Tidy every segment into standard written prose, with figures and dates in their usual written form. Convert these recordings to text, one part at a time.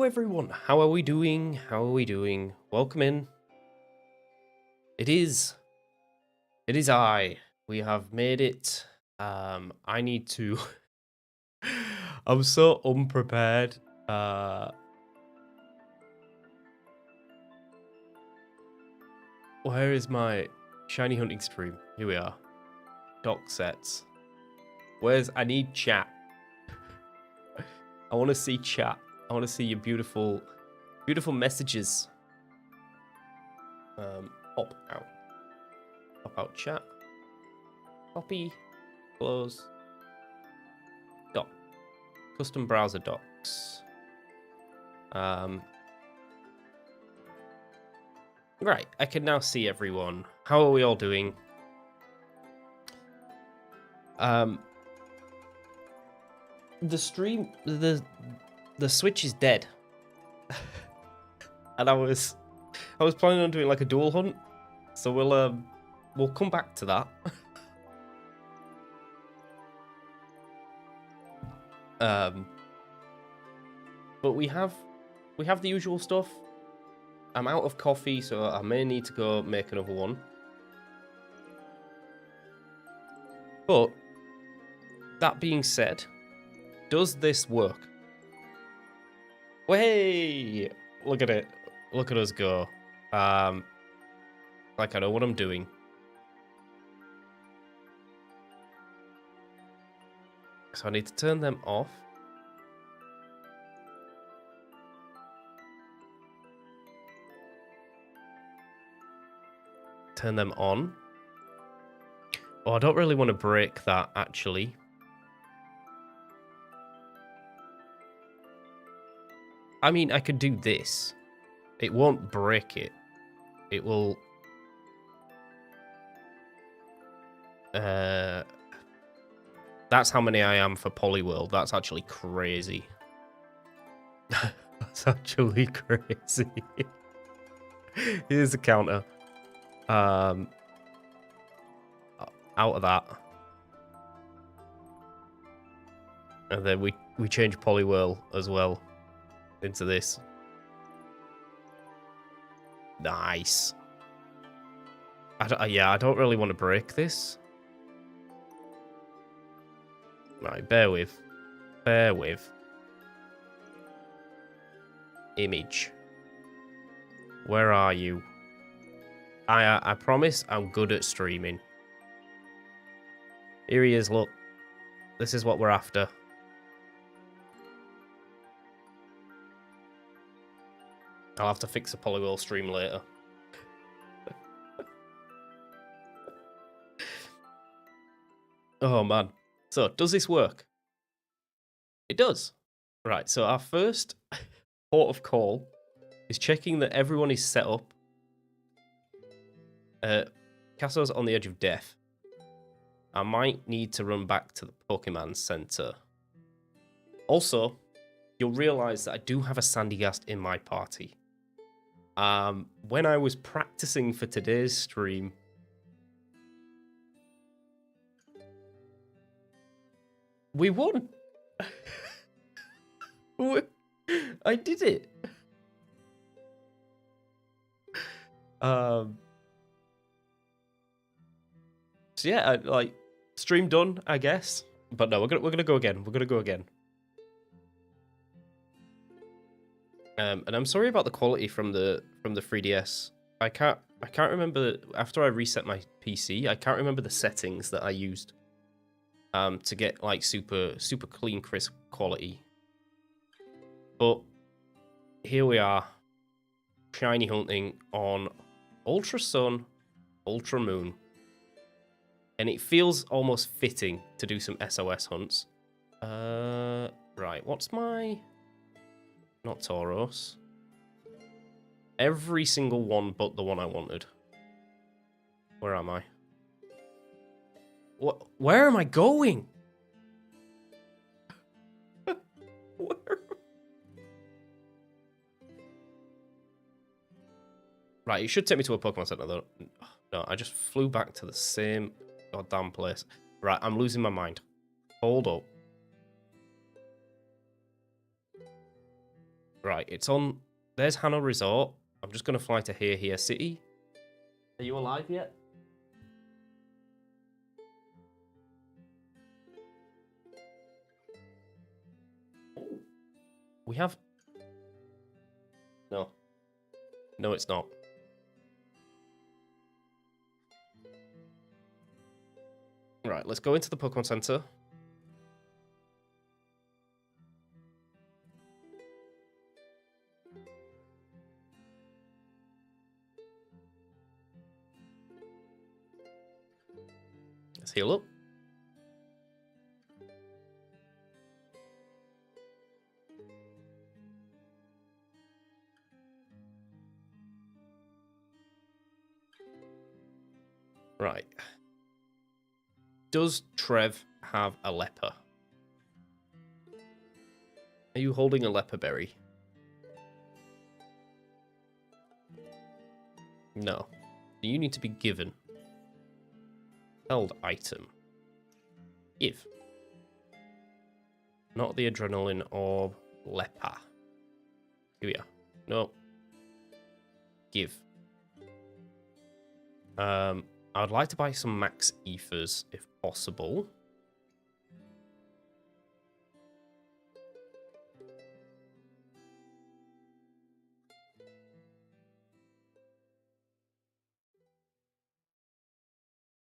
everyone. How are we doing? How are we doing? Welcome in. It is I. We have made it. I need to. I'm so unprepared. Where is my shiny hunting stream? Here we are. Dock sets. I need chat. I want to see chat. I want to see your beautiful messages. Pop out chat. Copy. Close. Doc. Custom browser docs. Right, I can now see everyone. How are we all doing? The stream, the Switch is dead. And I was planning on doing like a dual hunt. So we'll come back to that. But we have the usual stuff. I'm out of coffee, so I may need to go make another one. But that being said, does this work? Hey, look at it. Look at us go. Like I know what I'm doing. So I need to turn them off. Turn them on. Oh, I don't really want to break that, actually. I mean, I could do this. It won't break it. It will... That's how many I am for Polyworld. That's actually crazy. That's actually crazy. Here's the counter. Out of that. And then we change Polyworld as well into this. Nice. I don't really want to break this. Right, bear with. Image. Where are you? I promise I'm good at streaming. Here he is, look. This is what we're after. I'll have to fix a Polyworld stream later. Oh, man. So, does this work? It does. Right, so our first port of call is checking that everyone is set up. Casso's on the edge of death. I might need to run back to the Pokemon Center. Also, you'll realize that I do have a Sandygast in my party. When I was practicing for today's stream, we won. I did it. So yeah, like stream done, I guess. But no, we're gonna go again. We're gonna go again. And I'm sorry about the quality from the 3DS. I can't remember after I reset my PC. I can't remember the settings that I used to get like super clean, crisp quality. But here we are, shiny hunting on Ultra Sun, Ultra Moon. And it feels almost fitting to do some SOS hunts. Right, what's my... Not Tauros. Every single one but the one I wanted. Where am I? What? Where am I going? Where? Right, you should take me to a Pokemon Center though. No, I just flew back to the same goddamn place. Right, I'm losing my mind. Hold up. Right, it's on... There's Hano Resort. I'm just going to fly to Here City. Are you alive yet? We have... No. No, it's not. Right, let's go into the Pokemon Center. Let's heal up. Right. Does Trev have a leper? Are you holding a leper berry? No. You need to be given. Held item. Give. Not the adrenaline orb. Leper. Here we are. No. Give. I'd like to buy some max ethers if possible.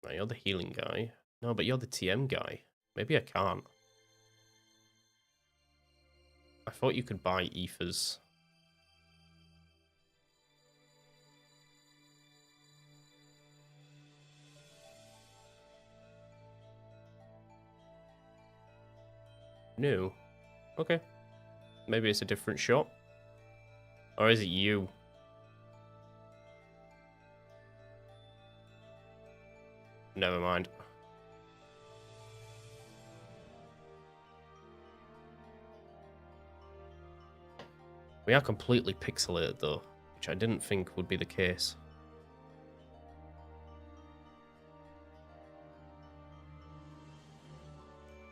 No, you're the healing guy. No, but you're the TM guy. Maybe I can't. I thought you could buy ethers. No. Okay. Maybe it's a different shop. Or is it you? Never mind. We are completely pixelated though, which I didn't think would be the case.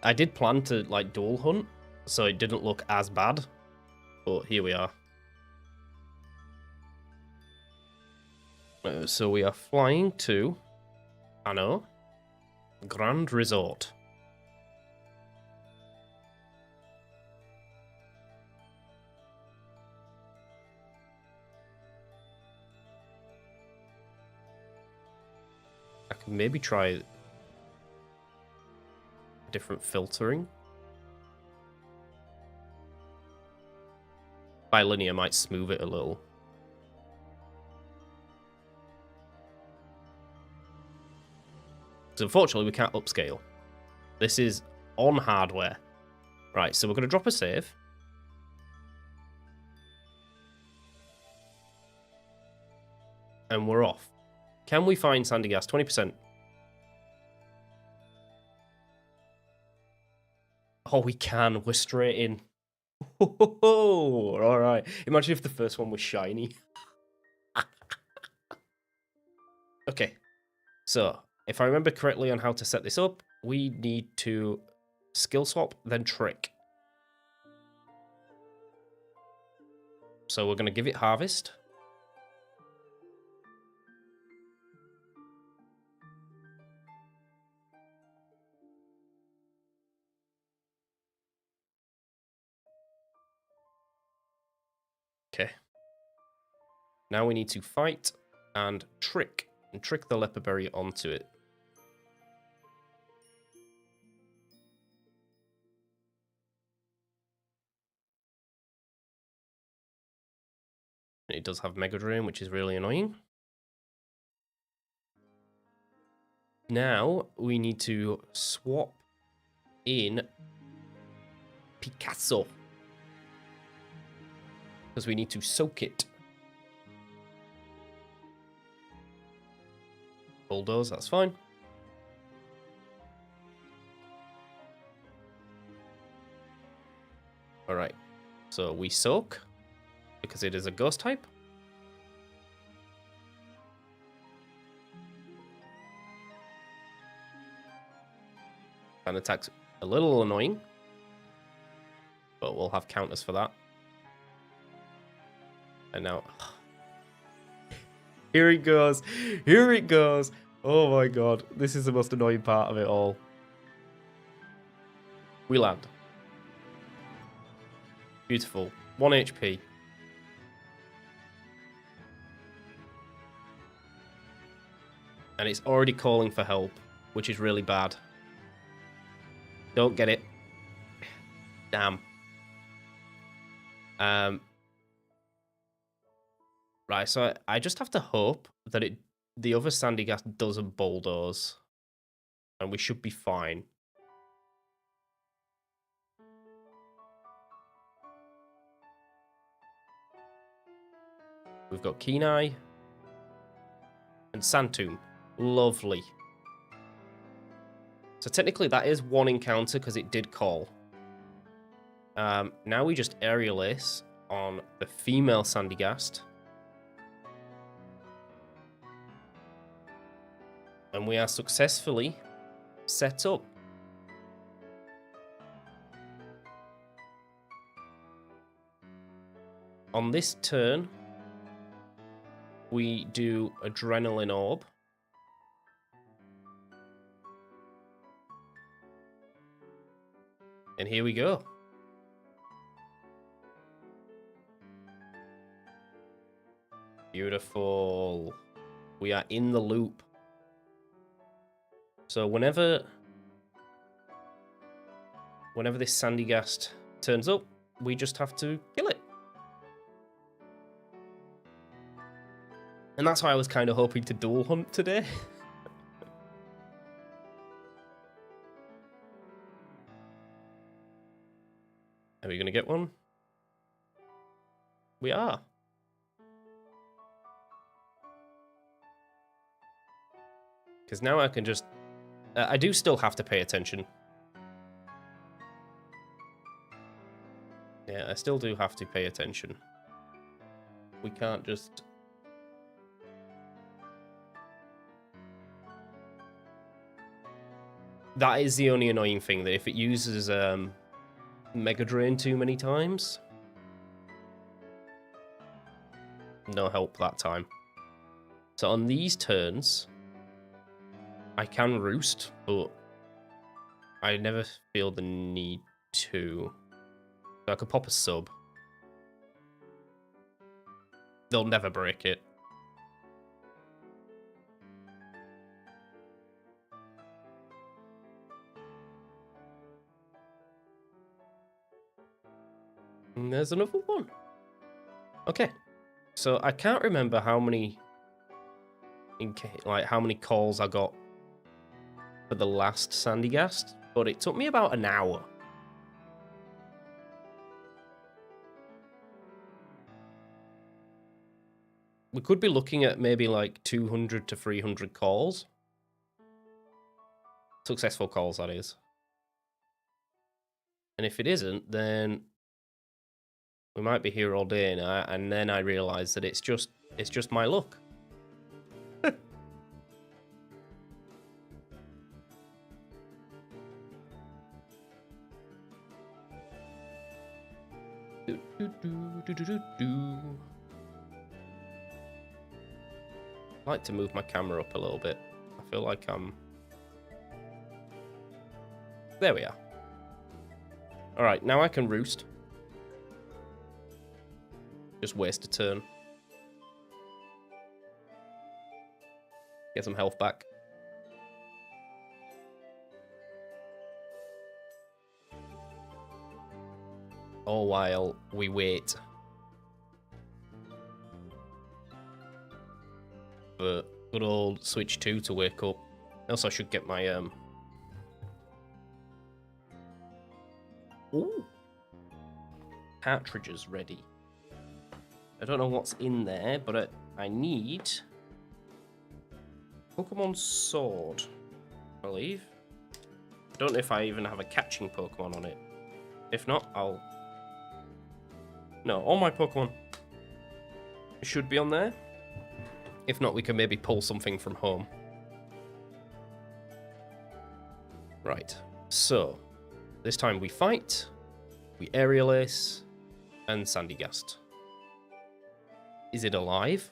I did plan to like dual hunt, so it didn't look as bad, but here we are. So we are flying to Hano Grand Resort. I can maybe try different filtering. Bilinear might smooth it a little. So unfortunately, we can't upscale. This is on hardware. Right, so we're going to drop a save. And we're off. Can we find Sandy Gas? 20%. Oh, we can. We're straight in. Oh, all right. Imagine if the first one was shiny. Okay. So, if I remember correctly on how to set this up, we need to skill swap, then trick. So we're going to give it harvest. Okay. Now we need to fight and trick the leper berry onto it. It does have Mega Drain, which is really annoying. Now we need to swap in Picasso. Because we need to soak it. Bulldoze, that's fine. Alright, so we soak, because it is a ghost type. And attack's a little annoying, but we'll have counters for that. And now... Here it goes. Here it goes. Oh my god. This is the most annoying part of it all. We land. Beautiful. 1 HP. And it's already calling for help, which is really bad. Don't get it. Damn. Right, so I just have to hope that the other sandy gas doesn't bulldoze. And we should be fine. We've got Kenai and Santoom. Lovely. So technically that is one encounter because it did call. Now we just aerial ace on the female Sandygast. And we are successfully set up. On this turn, we do Adrenaline Orb. And here we go. Beautiful. We are in the loop. So whenever this Sandygast turns up, we just have to kill it. And that's why I was kind of hoping to dual hunt today. Are we going to get one? We are. Because now I can just... I do still have to pay attention. Yeah, I still do have to pay attention. We can't just... That is the only annoying thing, that if it uses Mega Drain too many times... No help that time. So on these turns... I can roost, but I never feel the need to. So I could pop a sub. They'll never break it. And there's another one. Okay. So I can't remember how many how many calls I got for the last Sandygast, but it took me about an hour. We could be looking at maybe like 200 to 300 calls. Successful calls, that is. And if it isn't, then we might be here all day now, and then I realise that it's just my luck. I like to move my camera up a little bit. I feel like I'm... There we are. Alright, now I can roost. Just waste a turn. Get some health back. All while we wait for good old Switch 2 to wake up. Also, I should get my ooh, cartridges ready. I don't know what's in there, but I need Pokemon Sword, I believe. I don't know if I even have a catching Pokemon on it. If not, I'll... No, all my Pokemon should be on there. If not, we can maybe pull something from home. Right, so this time we fight, we aerial ace, and Sandygast. Is it alive?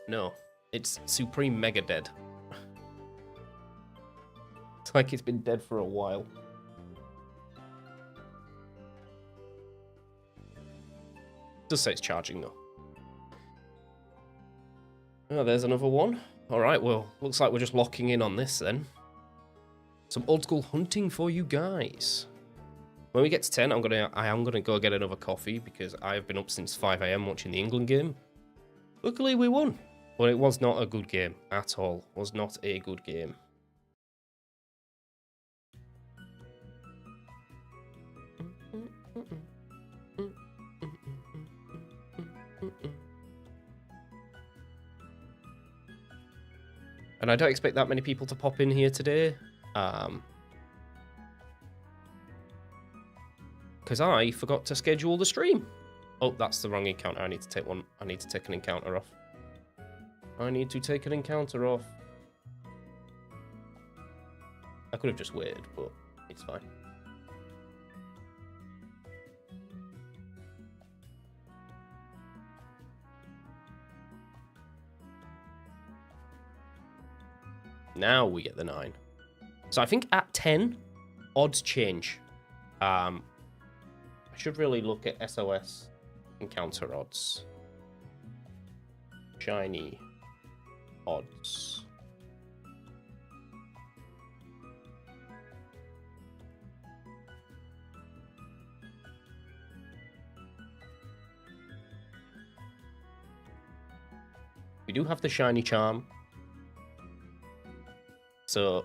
No. It's Supreme Mega Dead. It's like it's been dead for a while. It does say it's charging though. Oh, there's another one. Alright, well, looks like we're just locking in on this then. Some old school hunting for you guys. When we get to 10, I am gonna go get another coffee because I've been up since 5 AM watching the England game. Luckily we won. But it was not a good game at all. It was not a good game. And I don't expect that many people to pop in here today. Because I forgot to schedule the stream. Oh, that's the wrong encounter. I need to take one. I need to take an encounter off. I need to take an encounter off. I could have just waited, but it's fine. Now we get the 9. So I think at 10, odds change. I should really look at SOS encounter odds. Shiny odds. We do have the shiny charm. So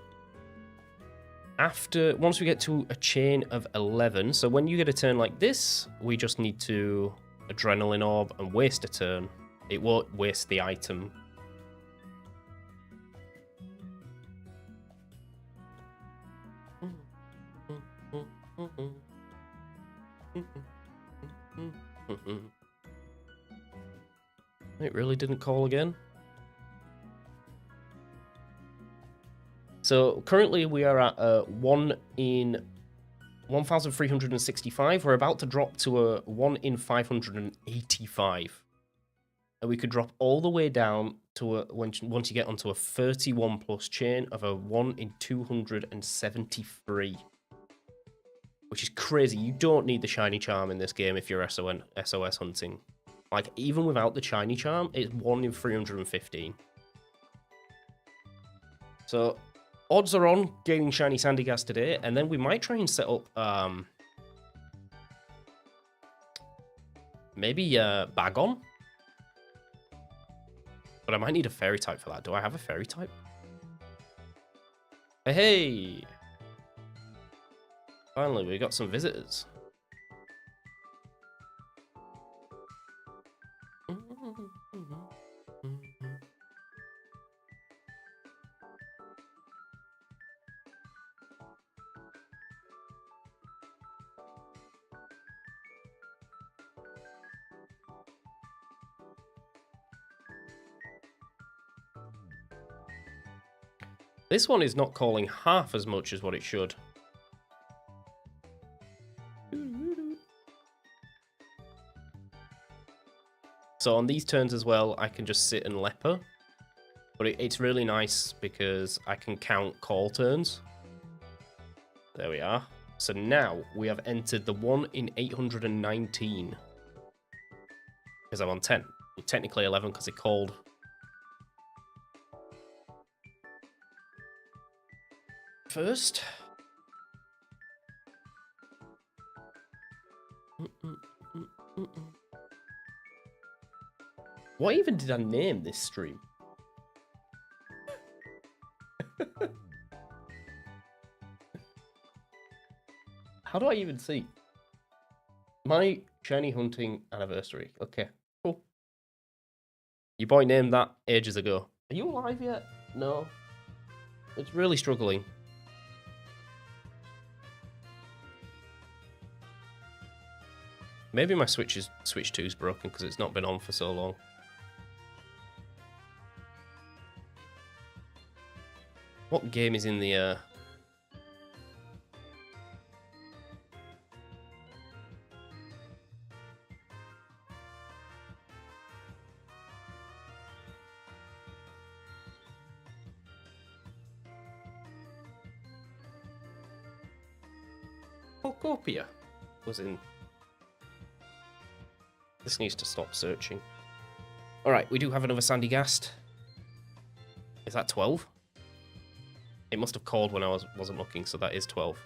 once we get to a chain of 11, so when you get a turn like this, we just need to adrenaline orb and waste a turn. It won't waste the item. It really didn't call again. So currently we are at 1 in 1,365. We're about to drop to a 1 in 585. And we could drop all the way down to once you get onto a 31 plus chain of a 1 in 273. Which is crazy. You don't need the shiny charm in this game if you're SOS hunting. Like, even without the shiny charm, it's 1 in 315. So odds are on gaining shiny sandy gas today, and then we might try and set up maybe Bagon. But I might need a fairy type for that. Do I have a fairy type? Hey! Finally, we got some visitors. This one is not calling half as much as what it should. So on these turns as well, I can just sit and leper. But it's really nice because I can count call turns. There we are. So now we have entered the 1 in 819. Because I'm on 10. Well, technically 11 because it called. First. What even did I name this stream? How do I even see? My shiny hunting anniversary. Okay, cool. Your boy named that ages ago. Are you alive yet? No. It's really struggling. Maybe my Switch 2 is broken because it's not been on for so long. What game is in the Corcopia was in. This needs to stop searching. Alright, we do have another Sandy Gast. Is that 12? It must have called when I wasn't looking, so that is 12.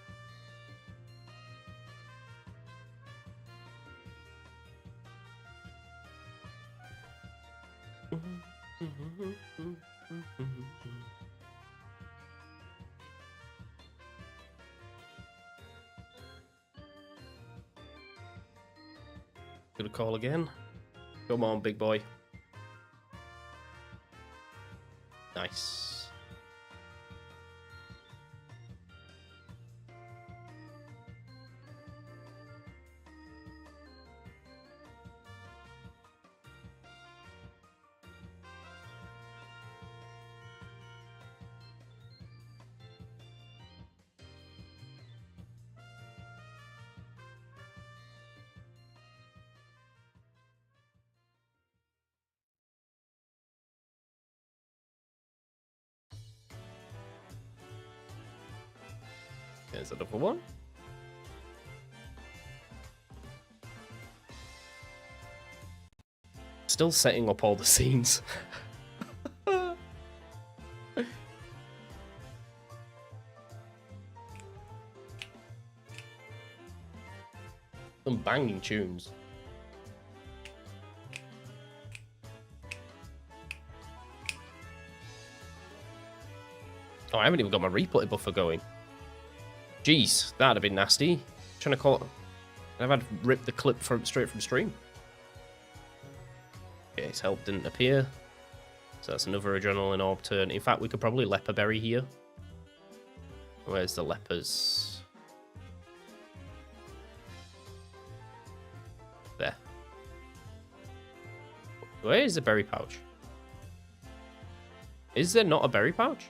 Gonna call again. Come on, big boy. Nice. There's another one. Still setting up all the scenes. Some banging tunes. Oh, I haven't even got my replay buffer going. Jeez, that'd have been nasty. Trying to call it. I've had to rip the clip straight from stream. Okay, his help didn't appear. So that's another adrenaline orb turn. In fact, we could probably leper berry here. Where's the lepers? There. Where is the berry pouch? Is there not a berry pouch?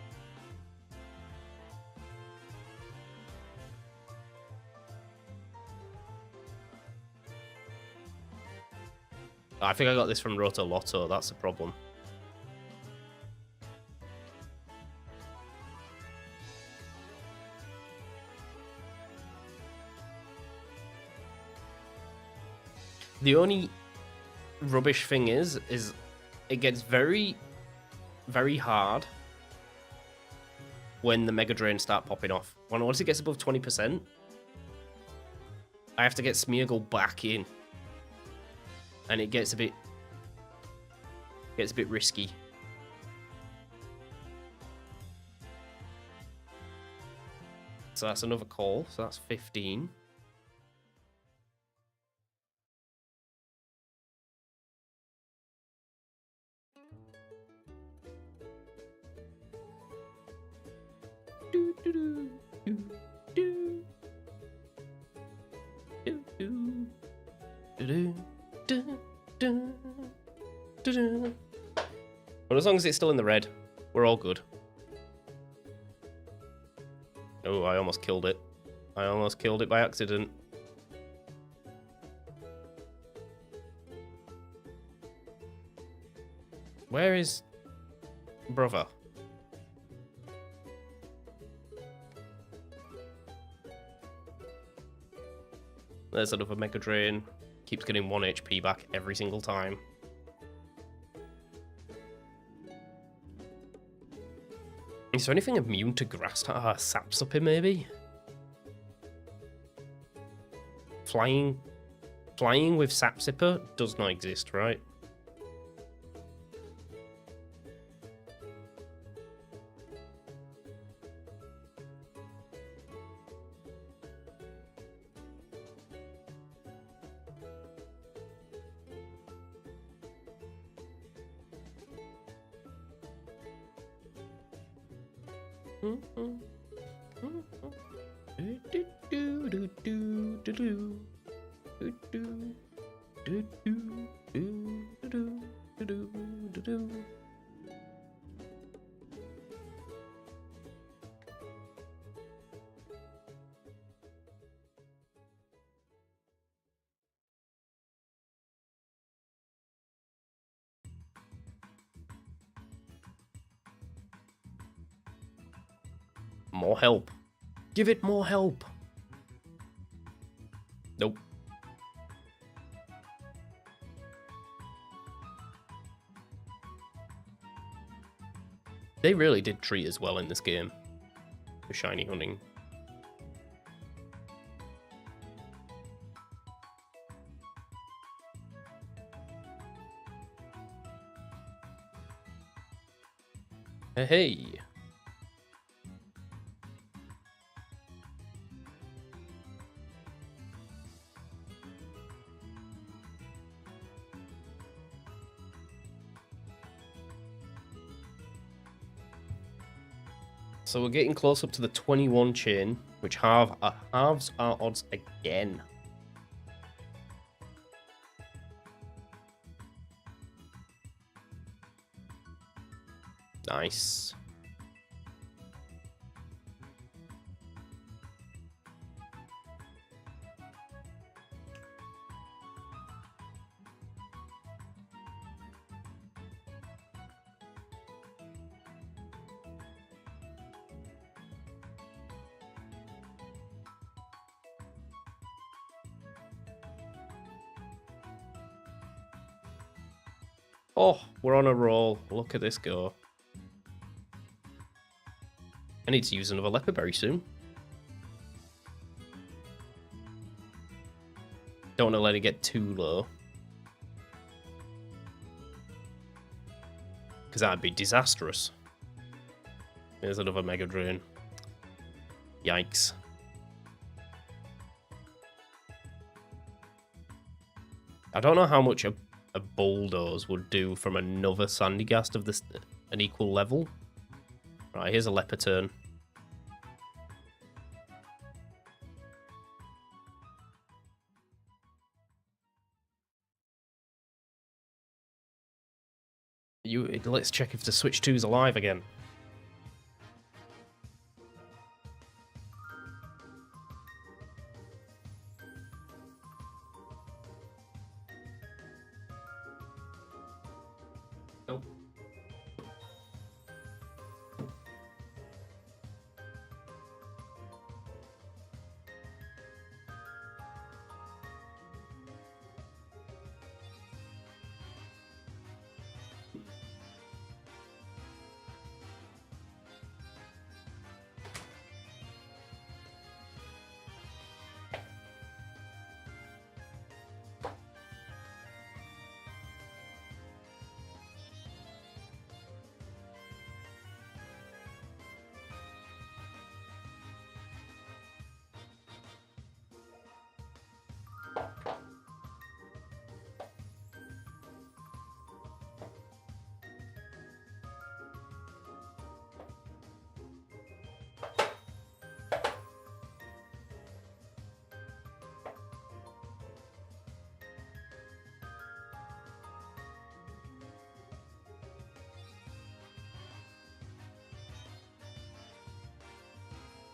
I think I got this from Roto Lotto, that's the problem. The only rubbish thing is it gets very, very hard when the Mega Drain start popping off. Once it gets above 20%, I have to get Smeargle back in. And it gets a bit risky. So that's another call. So that's 15. But as long as it's still in the red, we're all good. Oh, I almost killed it. I almost killed it by accident. Where is brother? There's another Mega Drain. Keeps getting 1 HP back every single time. Is there anything immune to grass? Sapsuper, maybe? Flying with Sapsuper does not exist, right? More help. Give it more help. Nope. They really did treat us well in this game. For shiny hunting. Hey. So we're getting close up to the 21 chain, which halves our odds again. Nice. Oh, we're on a roll. Look at this go. I need to use another leopard berry soon. Don't want to let it get too low. Because that'd be disastrous. There's another Mega Drain. Yikes. I don't know how much a bulldoze would do from another Sandygast of this an equal level. Right, here's a leopard turn. Let's check if the Switch 2's alive again. Nope.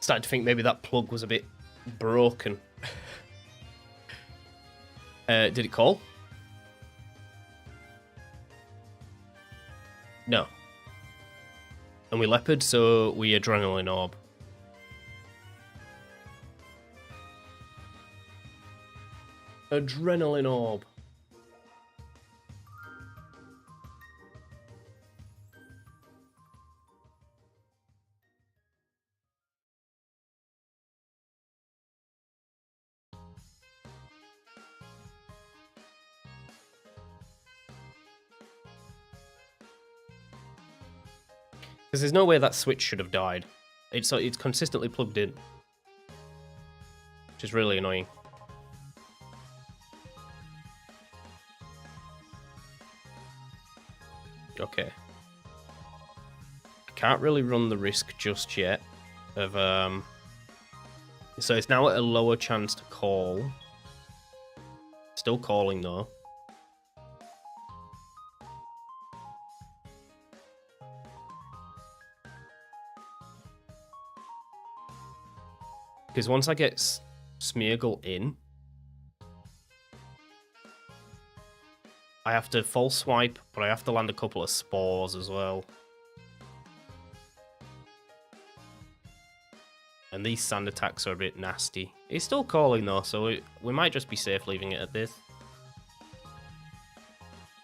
Started to think maybe that plug was a bit broken. Did it call? No. And we leopard, so we adrenaline orb. Adrenaline orb. Because there's no way that switch should have died. It's consistently plugged in. Which is really annoying. Okay. I can't really run the risk just yet of so it's now at a lower chance to call. Still calling though. Because once I get Smeargle in, I have to false swipe, but I have to land a couple of spores as well. And these sand attacks are a bit nasty. It's still calling though, so we might just be safe leaving it at this.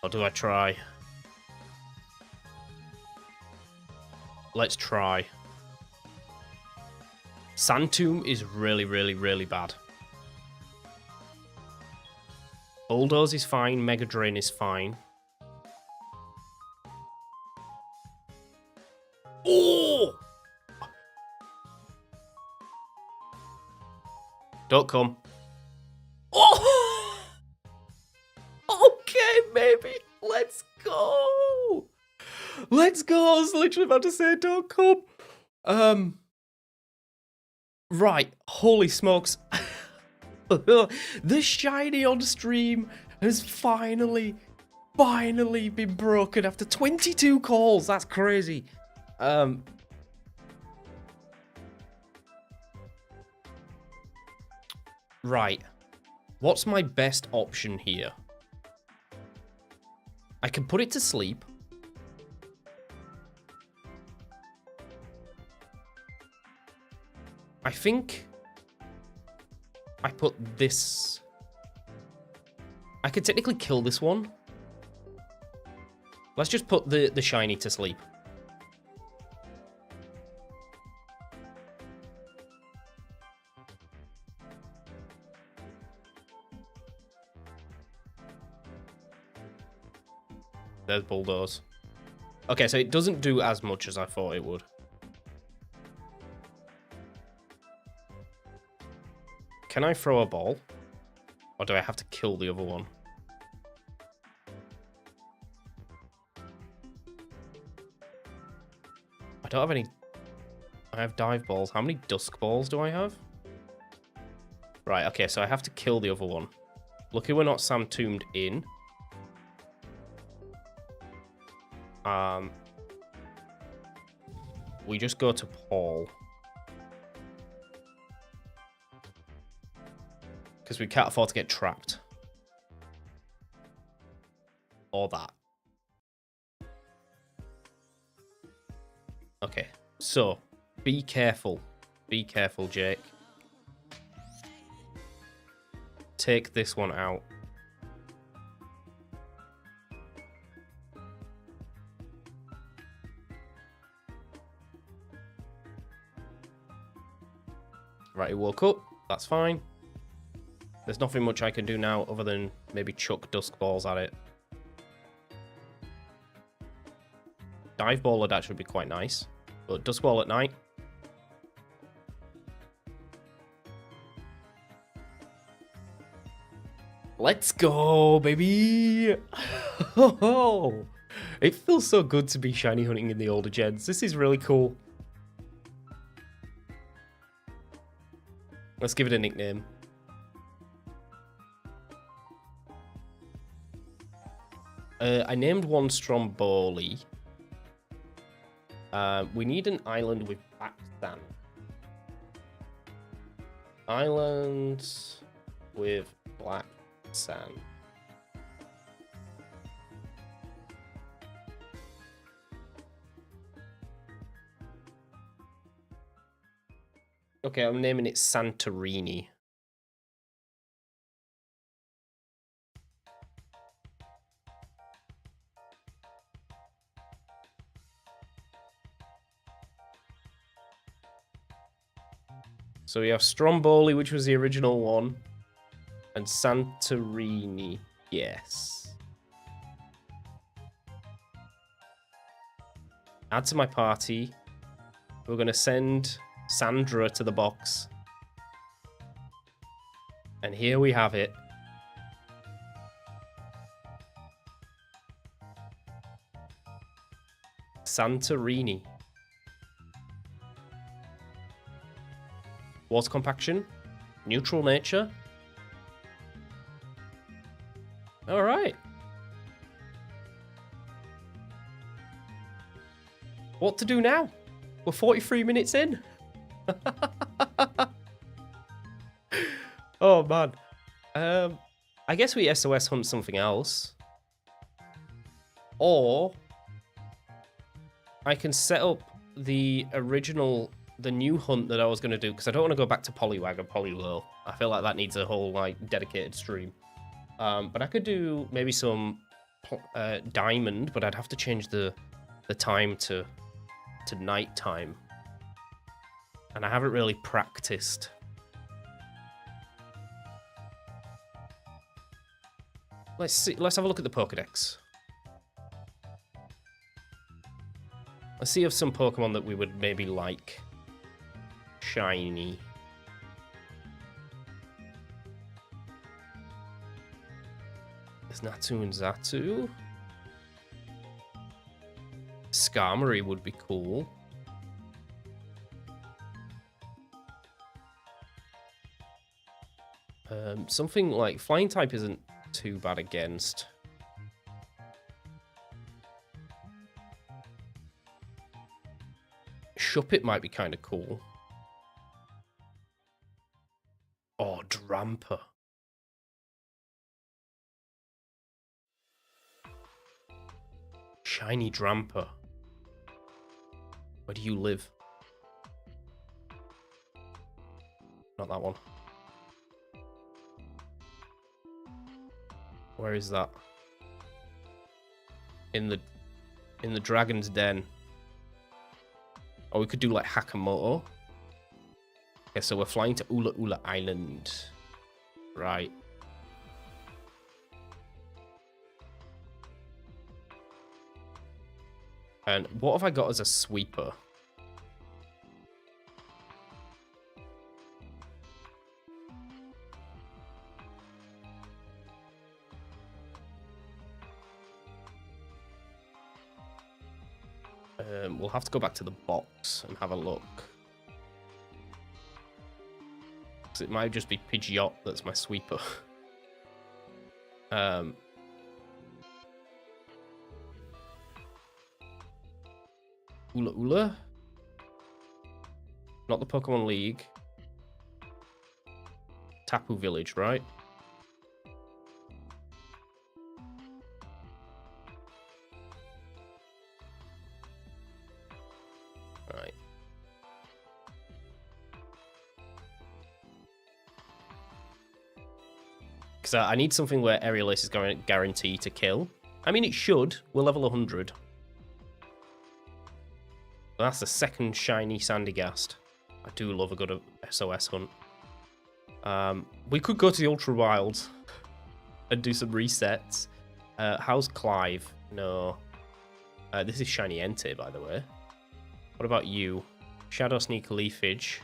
Or do I try? Let's try. Sand Tomb is really, really, really bad. Bulldoze is fine, Mega Drain is fine. Oh! Don't come. Oh! Okay, maybe. Let's go. Let's go. I was literally about to say don't come. Right. Holy smokes. The shiny on stream has finally been broken after 22 calls. That's crazy. Right. What's my best option here? I can put it to sleep. I think I put this... I could technically kill this one. Let's just put the shiny to sleep. There's Bulldoze. Okay, so it doesn't do as much as I thought it would. Can I throw a ball? Or do I have to kill the other one? I don't have any... I have dive balls. How many dusk balls do I have? Right, okay, so I have to kill the other one. Lucky we're not Sand Tombed in. We just go to Paul. Because we can't afford to get trapped. Or that. Okay, so be careful. Be careful, Jake. Take this one out. Right, he woke up. That's fine. There's nothing much I can do now other than maybe chuck dusk balls at it. Dive ball would actually be quite nice. But dusk ball at night. Let's go, baby! It feels so good to be shiny hunting in the older gens. This is really cool. Let's give it a nickname. I named one Stromboli. We need an island with black sand. Island with black sand. Okay, I'm naming it Santorini. So we have Stromboli, which was the original one, and Santorini. Yes. Add to my party. We're going to send Sandra to the box. And here we have it. Santorini. Water compaction. Neutral nature. Alright. What to do now? We're 43 minutes in. Oh, man. I guess we SOS hunt something else. Or I can set up the original the new hunt that I was going to do, because I don't want to go back to Poliwag or Poliwhirl. I feel like that needs a whole like dedicated stream. But I could do maybe some diamond, but I'd have to change the time to night time. And I haven't really practiced. Let's see. Let's have a look at the Pokedex. Let's see if some Pokemon that we would maybe like. Shiny. There's Natu and Xatu. Skarmory would be cool. Something like Flying type isn't too bad against. Shuppet might be kind of cool. Oh, Dramper. Shiny Dramper. Where do you live? Not that one. Where is that? In the Dragon's Den. Or we could do like Hakamoto. Okay, so we're flying to Ula Ula Island. Right. And what have I got as a sweeper? We'll have to go back to the box and have a look. So it might just be Pidgeot that's my sweeper. Ula Ula? Not the Pokemon League. Tapu Village, right? Right. Because I need something where Aerial Ace is going to guarantee to kill. I mean, it should. We're level 100. That's the second shiny Sandygast. I do love a good SOS hunt. We could go to the Ultra Wilds and do some resets. How's Clive? No. This is shiny Entei, by the way. What about you? Shadow Sneak Leafage.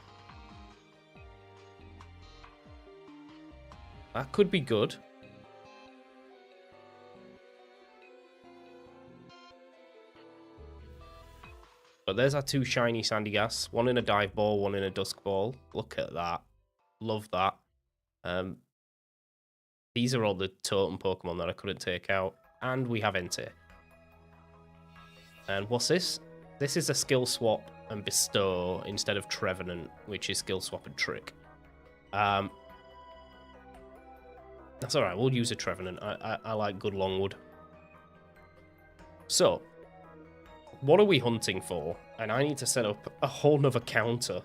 That could be good. But there's our two shiny Sandygast. One in a Dive Ball, one in a Dusk Ball. Look at that. Love that. These are all the totem Pokemon that I couldn't take out. And we have Entei. And what's this? This is a Skill Swap and Bestow instead of Trevenant, which is Skill Swap and Trick. That's alright, we'll use a Trevenant. I like good Longwood. So, what are we hunting for? And I need to set up a whole nother counter.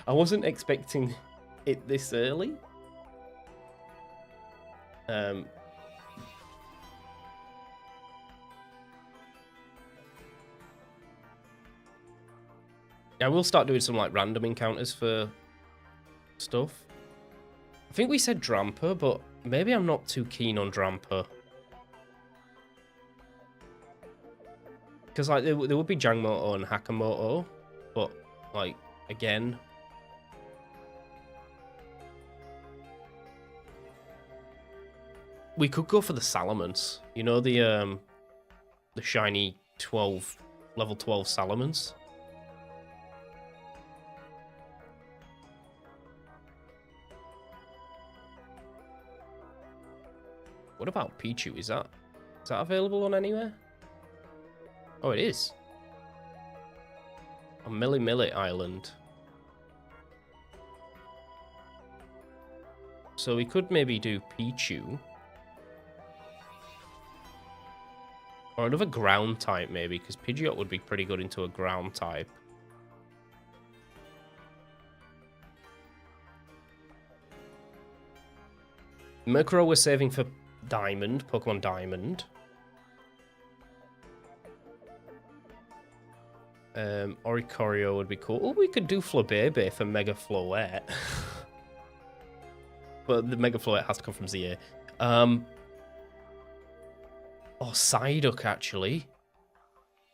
I wasn't expecting it this early. I will start doing some like random encounters for stuff. I think we said Dramper, but maybe I'm not too keen on Dramper. Because like there would be Jangmoto and Hakamoto, but like again, we could go for the Salamence. You know the shiny level 12 Salamence. What about Pichu? Is that available on anywhere? Oh, it is. On Millie Millie Island. So we could maybe do Pichu. Or another ground type maybe, because Pidgeot would be pretty good into a ground type. Murkrow we're saving for Diamond, Pokemon Diamond. Oricorio would be cool. Oh, we could do Flabébé for Mega Floette. But the Mega Floette has to come from ZA. Oh, Psyduck, actually.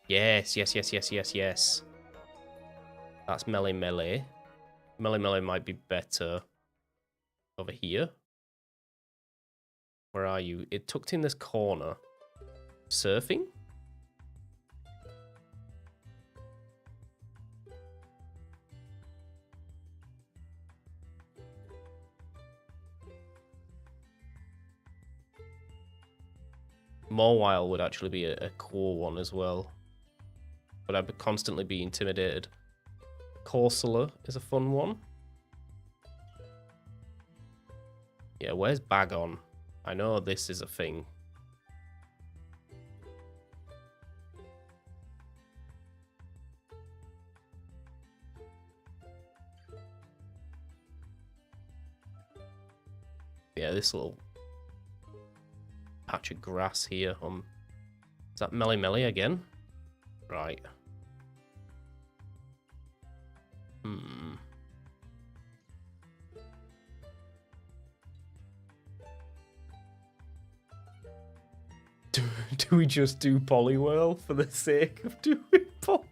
Yes. That's Melee. Melee might be better over here. Where are you? It tucked in this corner. Surfing? Mawile would actually be a cool one as well. But I'd constantly be intimidated. Corsola is a fun one. Yeah, where's Bagon? I know this is a thing. Yeah, this little patch of grass here. Is that Melee again? Right. Do we just do Poliwhirl for the sake of doing Poliwhirl?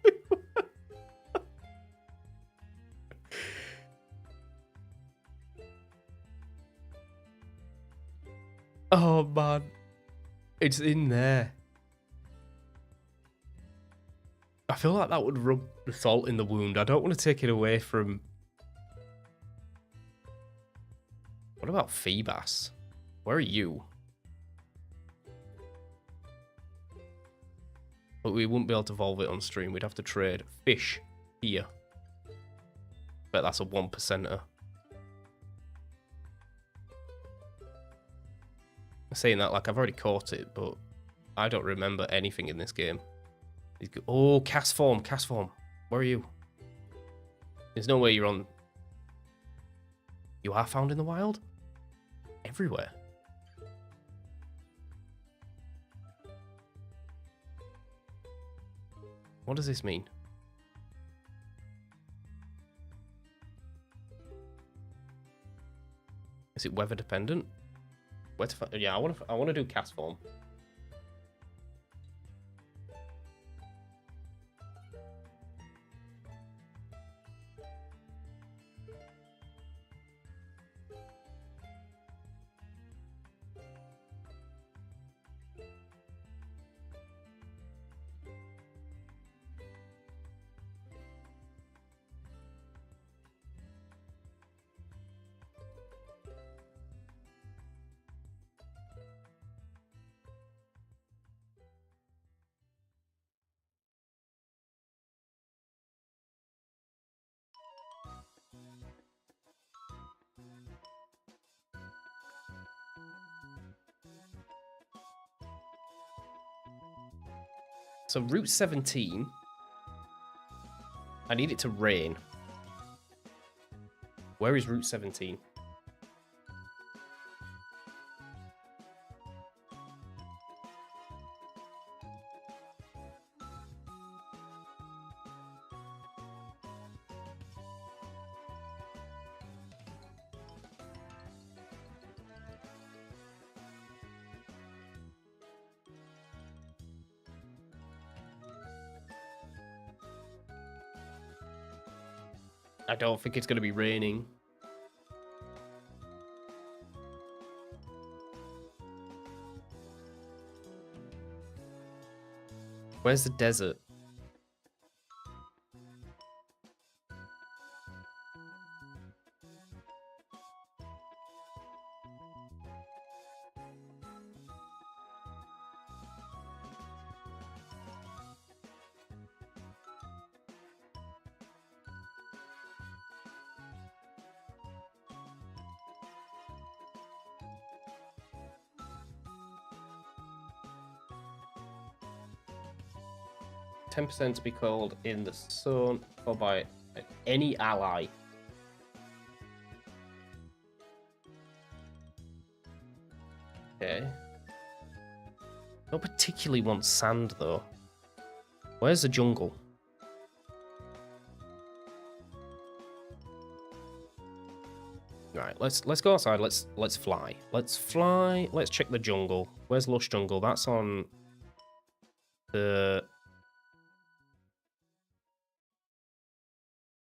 Oh man, it's in there. I feel like that would rub the salt in the wound. I don't want to take it away from... What about Feebas? Where are you? But we wouldn't be able to evolve it on stream. We'd have to trade. Fish. Here. Bet that's a 1%er. I'm saying that like I've already caught it, but I don't remember anything in this game. Oh, cast form. Where are you? There's no way you're on... You are found in the wild? Everywhere. What does this mean? Is it weather dependent? Where to find... Yeah, I want to do cast form. So Route 17, I need it to rain. Where is Route 17? I don't think it's going to be raining. Where's the desert? %, to be called in the sun or by any ally. Okay. Don't particularly want sand though. Where's the jungle? Right, let's go outside. Let's fly. Let's fly. Let's check the jungle. Where's lush jungle? That's on the.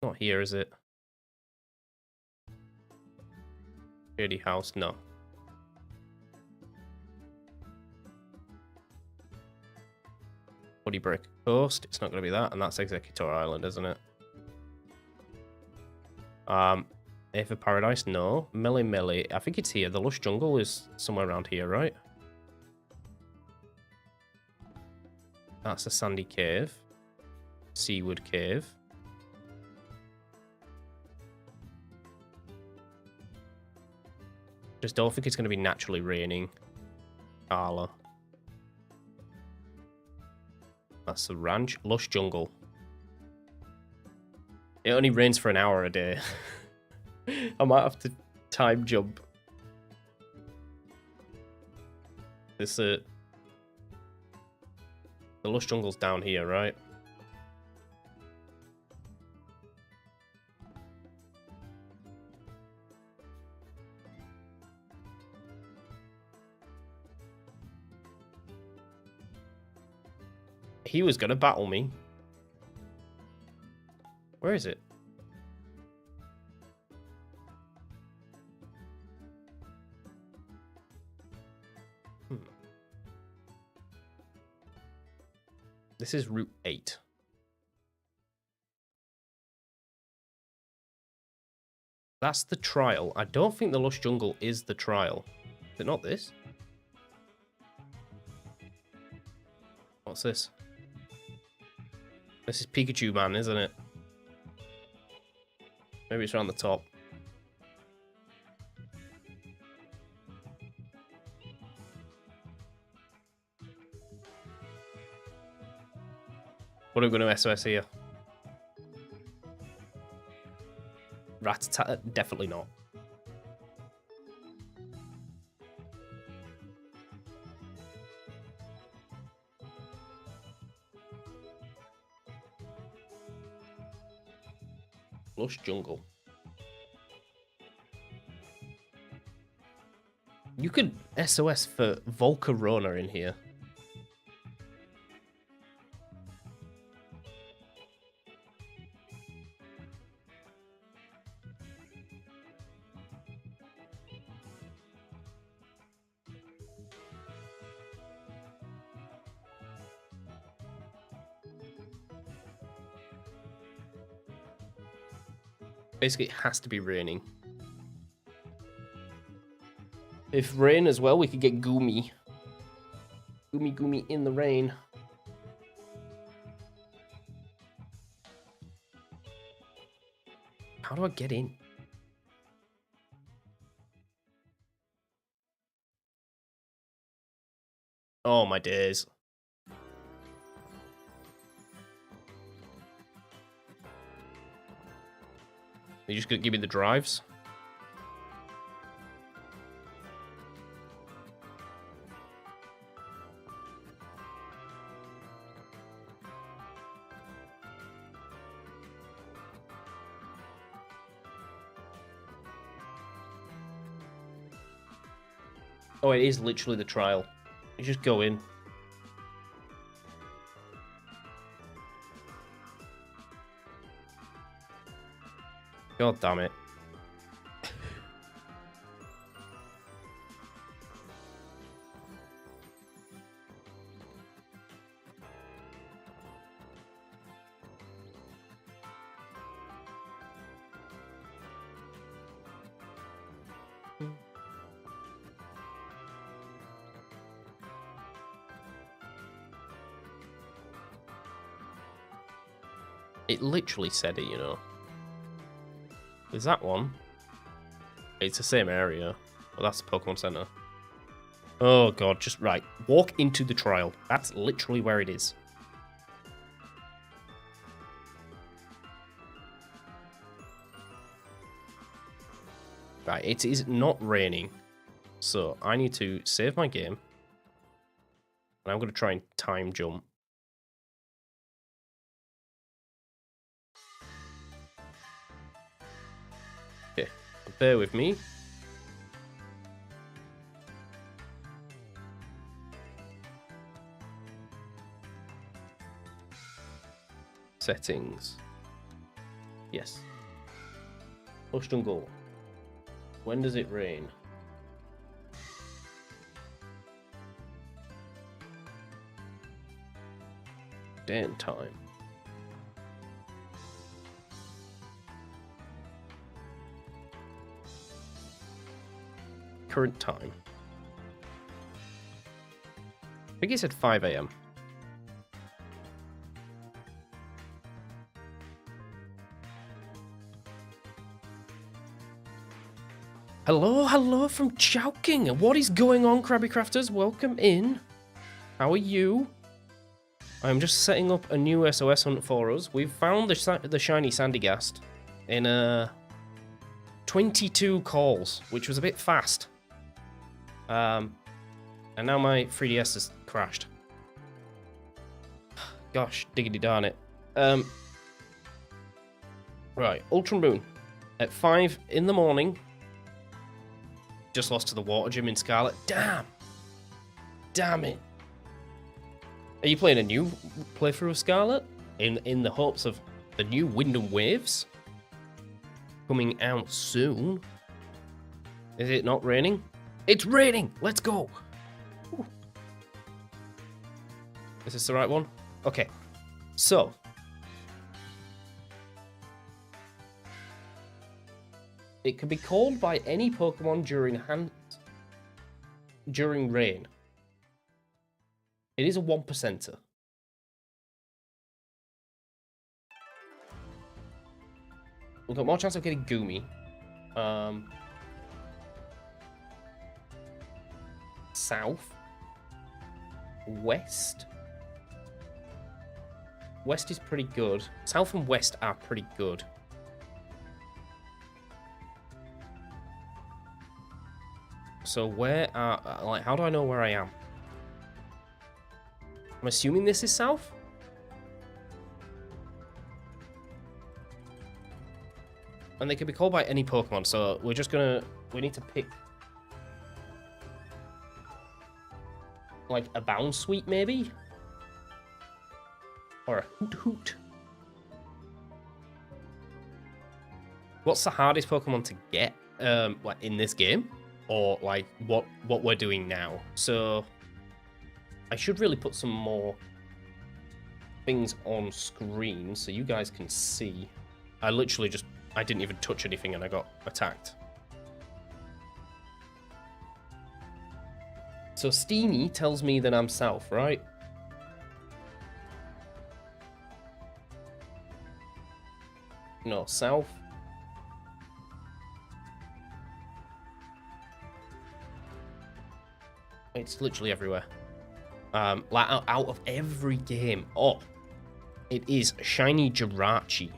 Not here, is it? Shady house. No. Woody Brick Coast. It's not going to be that, and that's Executor Island, isn't it? Ava Paradise. No. Millie Millie. I think it's here. The lush jungle is somewhere around here, right? That's a sandy cave. Seawood Cave. Just don't think it's going to be naturally raining. Carla. That's the ranch. Lush jungle. It only rains for an hour a day. I might have to time jump. This the lush jungle's down here, right? He was gonna battle me. Where is it? This is Route 8. That's the trial. I don't think the lush jungle is the trial. Is it not this? What's this? This is Pikachu Man, isn't it? Maybe it's around the top. What are we going to SOS here? Rat-a-tat? Definitely not. Lush jungle. You could SOS for Volcarona in here. Basically, it has to be raining. If rain as well, we could get Goomy. Goomy in the rain. How do I get in? Oh, my days. You just gonna give me the drives? Oh, it is literally the trial. You just go in. God damn it. It literally said it, you know. Is that one? It's the same area. Well, that's the Pokemon Center. Oh god, just right. Walk into the trial. That's literally where it is. Right, it is not raining. So I need to save my game. And I'm going to try and time jump. Okay, bear with me. Settings. Yes. Push and go. When does it rain? Day and time. Current time. I think he said 5 a.m. Hello from Chowking. What is going on, Krabby Crafters? Welcome in. How are you? I'm just setting up a new SOS hunt for us. We've found the shiny Sandygast in 22 calls, which was a bit fast. And now my 3DS has crashed. Gosh, diggity darn it. Right, Ultra Moon. At 5 in the morning. Just lost to the water gym in Scarlet. Damn! Damn it. Are you playing a new playthrough of Scarlet? In the hopes of the new Wind and Waves? Coming out soon. Is it not raining? It's raining! Let's go! Ooh. Is this the right one? Okay. So. It can be called by any Pokemon during rain. It is a 1%er. We've got more chance of getting Goomy. South. West. West is pretty good. South and west are pretty good. So where are... like, how do I know where I am? I'm assuming this is south? And they can be called by any Pokemon, so we're just gonna... we need to pick... like a Bound Sweet, maybe? Or a Hoot Hoot. What's the hardest Pokemon to get, like, in this game? Or, like, what we're doing now? So... I should really put some more things on screen so you guys can see. I literally just... I didn't even touch anything and I got attacked. So Steamy tells me that I'm south, right? No, south. It's literally everywhere. Like out of every game. Oh, it is Shiny Jirachi.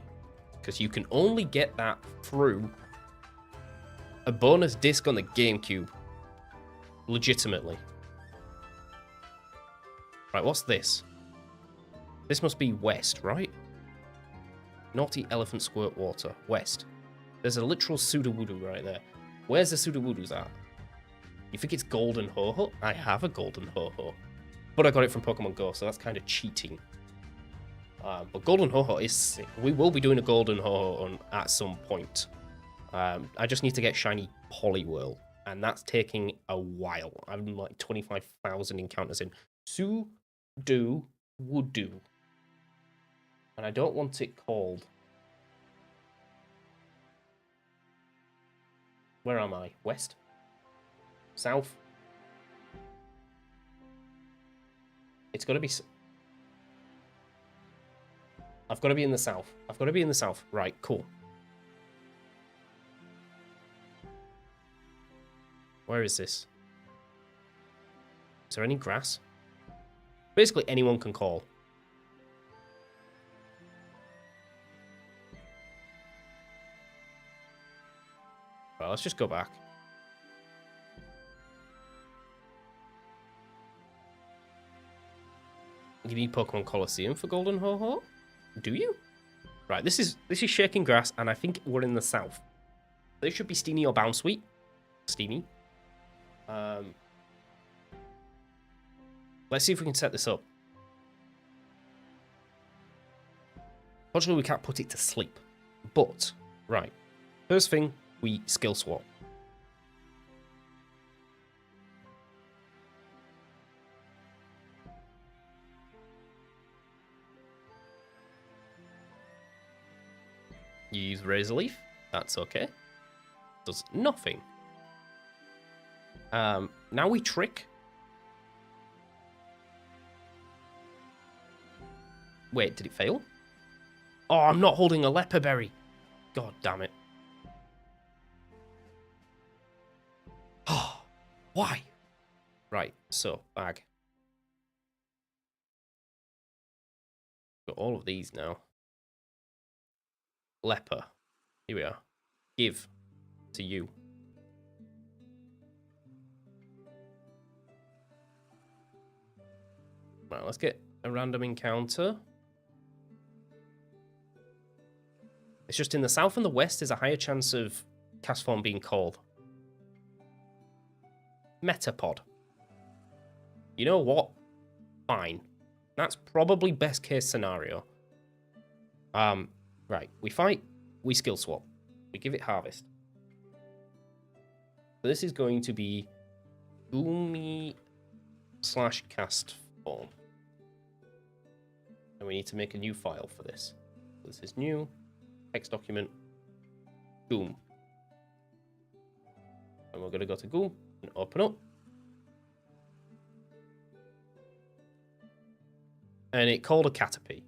Because you can only get that through a bonus disc on the GameCube. Legitimately. Right, what's this? This must be west, right? Naughty Elephant Squirt Water. West. There's a literal Sudowoodo right there. Where's the Sudowoodos at? You think it's Golden Ho-Ho? I have a Golden Ho-Ho. But I got it from Pokemon Go, so that's kind of cheating. But Golden Ho-Ho is sick. We will be doing a Golden Ho-Ho at some point. I just need to get Shiny Poliwhirl. And that's taking a while. I'm like 25,000 encounters in. Sudowoodo. And I don't want it called... Where am I? West? South? It's got to be... I've got to be in the south. I've got to be in the south. Right, cool. Where is this? Is there any grass? Basically, anyone can call. Well, let's just go back. You need Pokemon Colosseum for Golden Ho-Ho? Do you? Right, this is Shaking Grass, and I think we're in the south. This should be Steamy or Bounsweet. Steamy. Let's see if we can set this up. Fortunately, we can't put it to sleep. But, right. First thing, we skill swap. You use Razor Leaf. That's okay. Does nothing. Now we trick. Wait, did it fail? Oh, I'm not holding a leper berry. God damn it. Oh, why? Right, so, bag. Got all of these now. Leper. Here we are. Give to you. Right, let's get a random encounter. It's just in the south and the west, there's a higher chance of cast form being called. Metapod. You know what? Fine. That's probably best case scenario. Right. We fight. We skill swap. We give it Harvest. So this is going to be Goomy/cast form. And we need to make a new file for this. So this is new. Text document. Goom. And we're going to go to Goom and open up. And it called a Caterpie.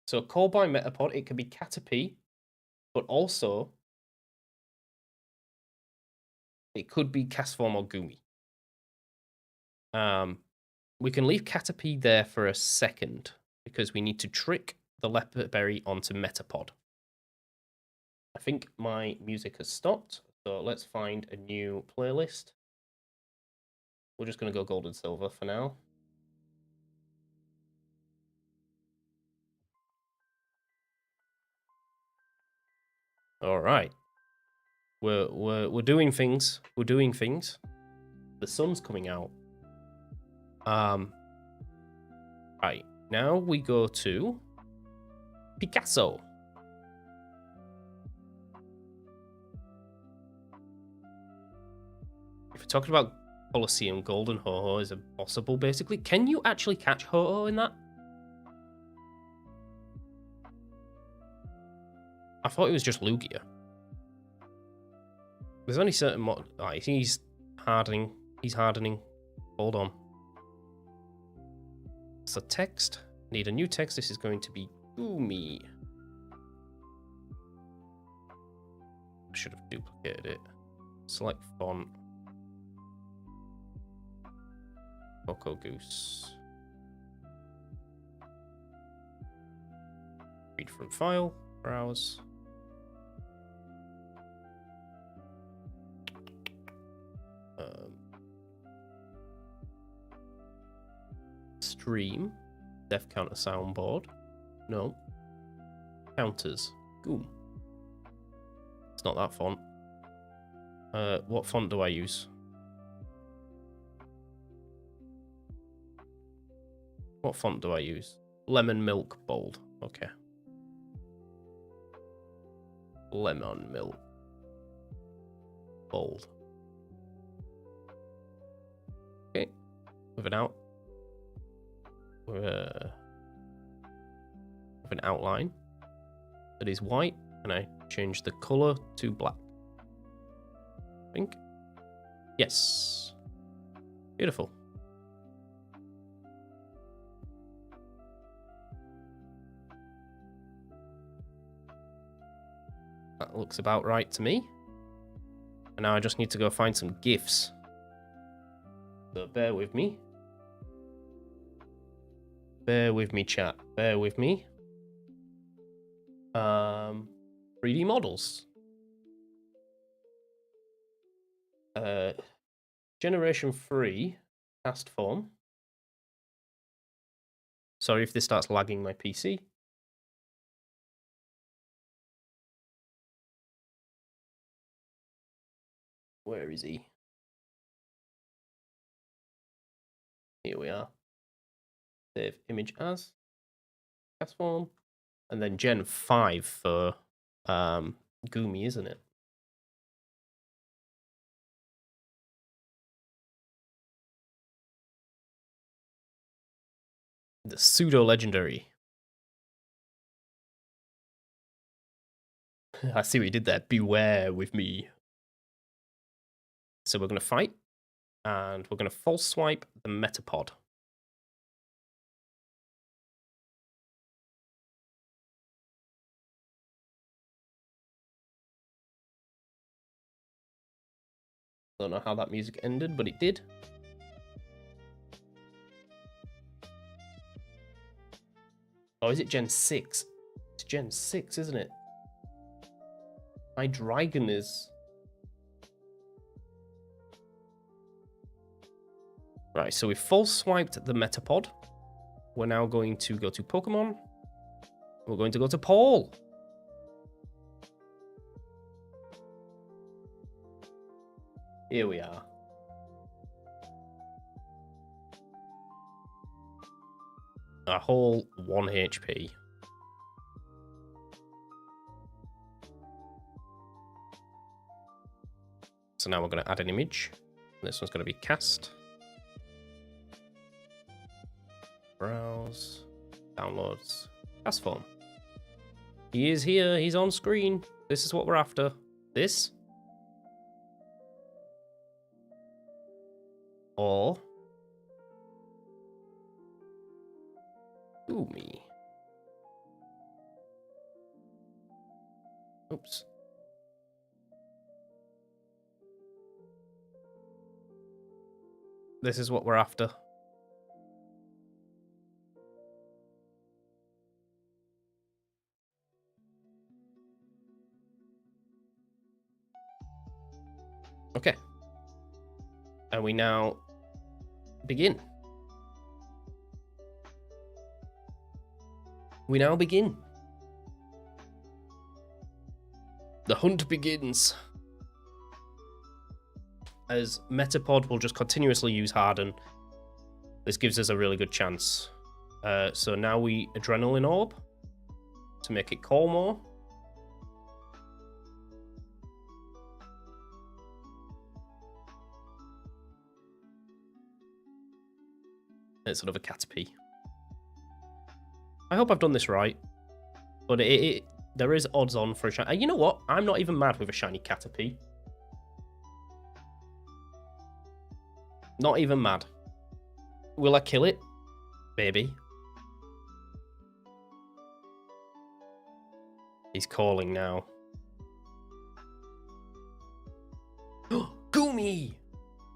So called by Metapod, it can be Caterpie, but also it could be cast form or Goomy. We can leave Caterpie there for a second because we need to trick the leper berry onto Metapod. I think my music has stopped, so let's find a new playlist. We're just going to go gold and silver for now. All right. We're doing things. We're doing things. The sun's coming out. Right. Now we go to Picasso. If we're talking about Colosseum, Golden Ho-Ho is impossible, basically. Can you actually catch Ho-Ho in that? I thought it was just Lugia. There's only certain mod. Right, he's hardening. He's hardening. Hold on. So text. Need a new text. This is going to be Goomy. I should have duplicated it. Select font. Coco Goose. Read from file. Browse. Stream. Def counter soundboard. No. Counters. Goom. It's not that font. What font do I use? What font do I use? Lemon Milk Bold. Okay. Lemon Milk Bold. Okay. With an out. With an outline that is white, and I change the color to black. I think. Yes. Beautiful. That looks about right to me. And now I just need to go find some GIFs. So bear with me. Bear with me, chat. Bear with me. 3D models. Generation 3 cast form. Sorry if this starts lagging my PC. Where is he? Here we are. Save image as cast form. And then Gen 5 for Gumi, isn't it? The pseudo legendary. I see what you did there. Beware with me. So we're going to fight. And we're going to false swipe the Metapod. Don't know how that music ended, but it did. Oh, is it Gen 6? It's Gen 6, isn't it? My dragon is... Right, so we false swiped the Metapod. We're now going to go to Pokemon. We're going to go to Paul. Here we are. A whole 1 HP. So now we're going to add an image. This one's going to be cast. Browse. Downloads. Cast form. He is here. He's on screen. This is what we're after. This. Or... Gumi. Oops. This is what we're after. Okay. And we now begin. We now begin. The hunt begins. As Metapod will just continuously use Harden, this gives us a really good chance. So now we Adrenaline Orb to make it call more. It's sort of a Caterpie. I hope I've done this right, but there is odds on for a shiny. You know what? I'm not even mad with a shiny Caterpie. Not even mad. Will I kill it? Maybe. He's calling now. Gumi!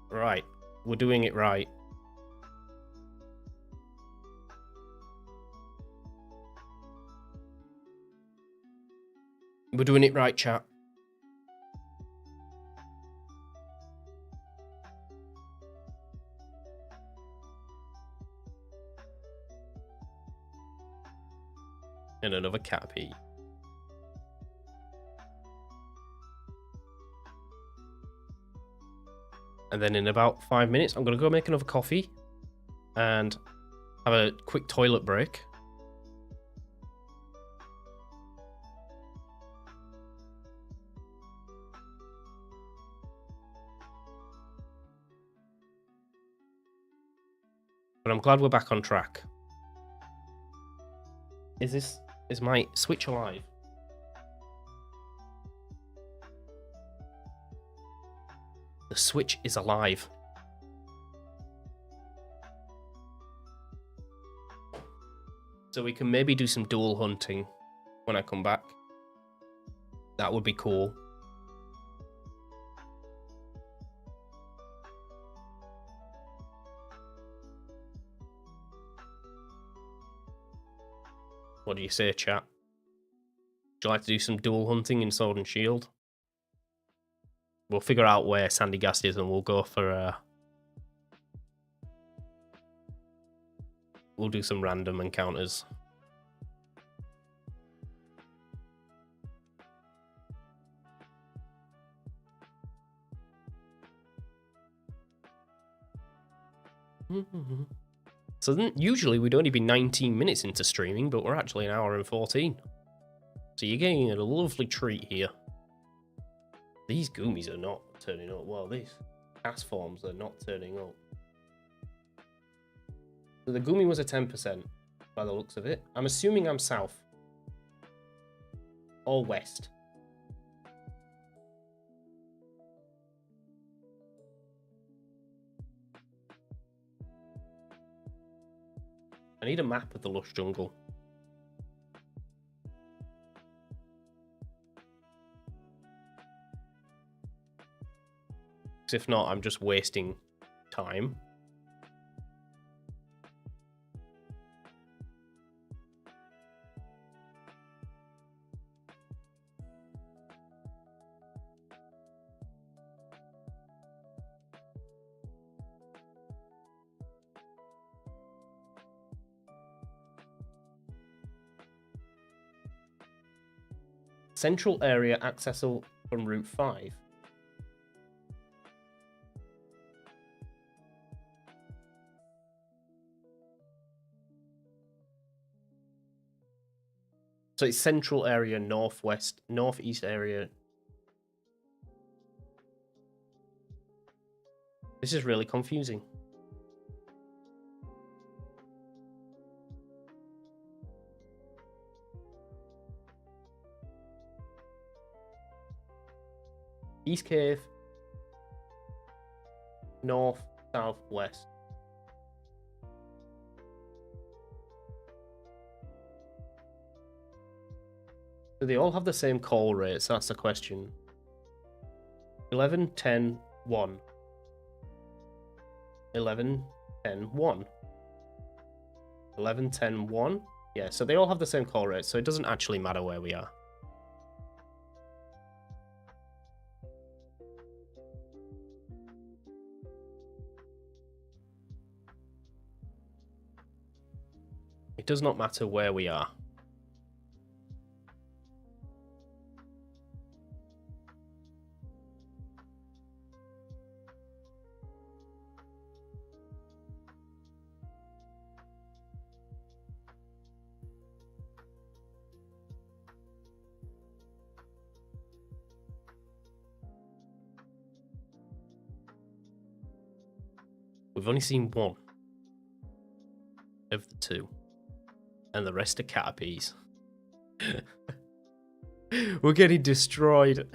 Right. We're doing it right. We're doing it right, chat. And another Caterpie. And then in about 5 minutes, I'm going to go make another coffee and have a quick toilet break. But I'm glad we're back on track. Is my Switch alive? The Switch is alive. So we can maybe do some dual hunting when I come back. That would be cool. What do you say, chat? Would you like to do some dual hunting in Sword and Shield? We'll figure out where Sandy Gas is, and we'll go for we'll do some random encounters. So then, usually we'd only be 19 minutes into streaming, but we're actually an hour and 14. So you're getting a lovely treat here. These goomies are not turning up. Well, these cast forms are not turning up. So the Gumi was a 10% by the looks of it. I'm assuming I'm south. Or west. I need a map of the lush jungle. Because if not, I'm just wasting time. Central area accessible from Route 5. So it's central area, northwest, northeast area. This is really confusing. East Cave, north, south, west. Do they all have the same call rates? That's the question. 11, 10, 1. 11, 10, 1. 11, 10, 1. Yeah, so they all have the same call rate, so it doesn't actually matter where we are. It does not matter where we are. We've only seen one of the two, and the rest are Caterpies. We're getting destroyed.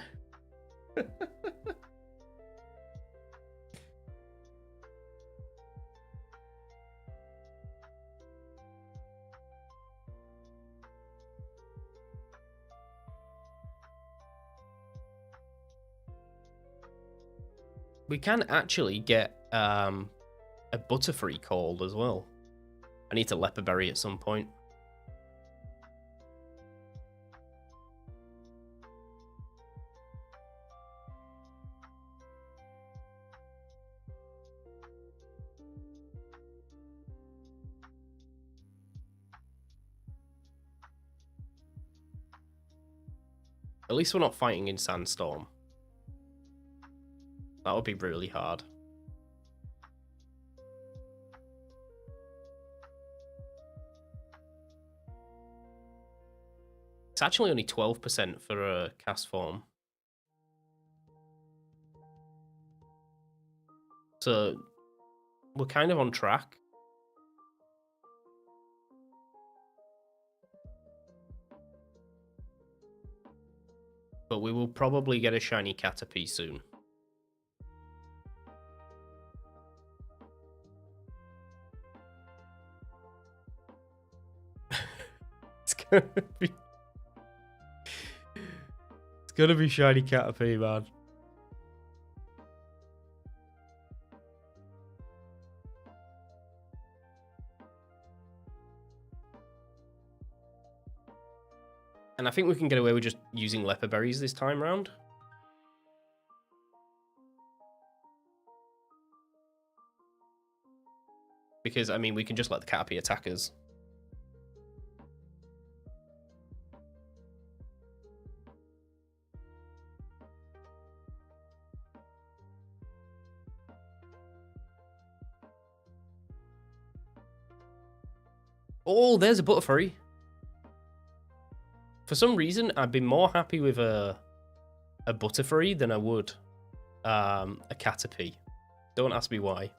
We can actually get a Butterfree called as well. I need to Leperberry at some point. At least we're not fighting in Sandstorm. That would be really hard. It's actually only 12% for a cast form. So we're kind of on track. But we will probably get a shiny Caterpie soon. It's gonna be shiny Caterpie, man. And I think we can get away with just using leper berries this time round. Because, I mean, we can just let the Caterpie attack us. Oh, there's a Butterfree. For some reason, I'd be more happy with a Butterfree than I would a Caterpie. Don't ask me why.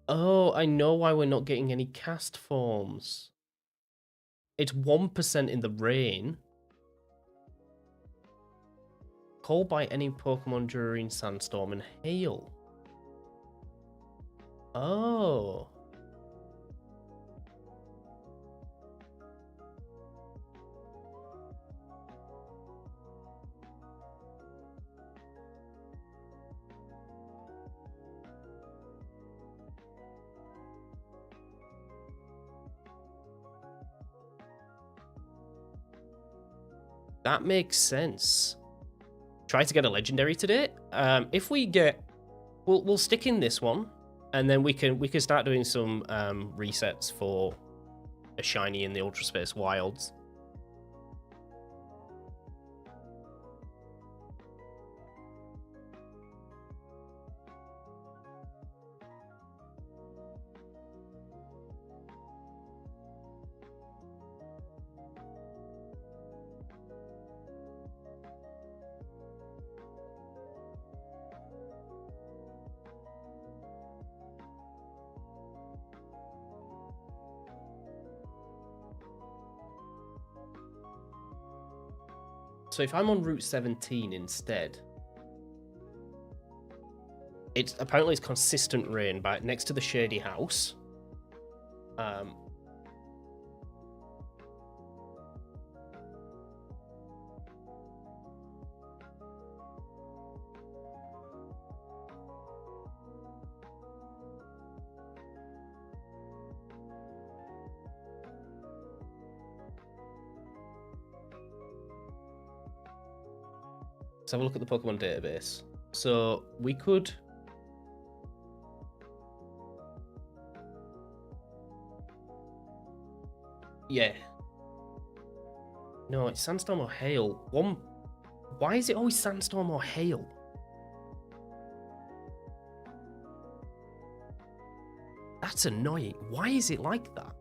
Oh, I know why we're not getting any cast forms. It's 1% in the rain. Called by any Pokemon during sandstorm and hail. Oh. That makes sense. Try to get a legendary today. If we get, we'll stick in this one, and then we can start doing some resets for a shiny in the Ultra Space Wilds. So if I'm on Route 17 instead, apparently it's consistent rain next to the shady house. Let's have a look at the Pokemon database. So we could... Yeah. No, it's sandstorm or hail. Why is it always sandstorm or hail? That's annoying. Why is it like that?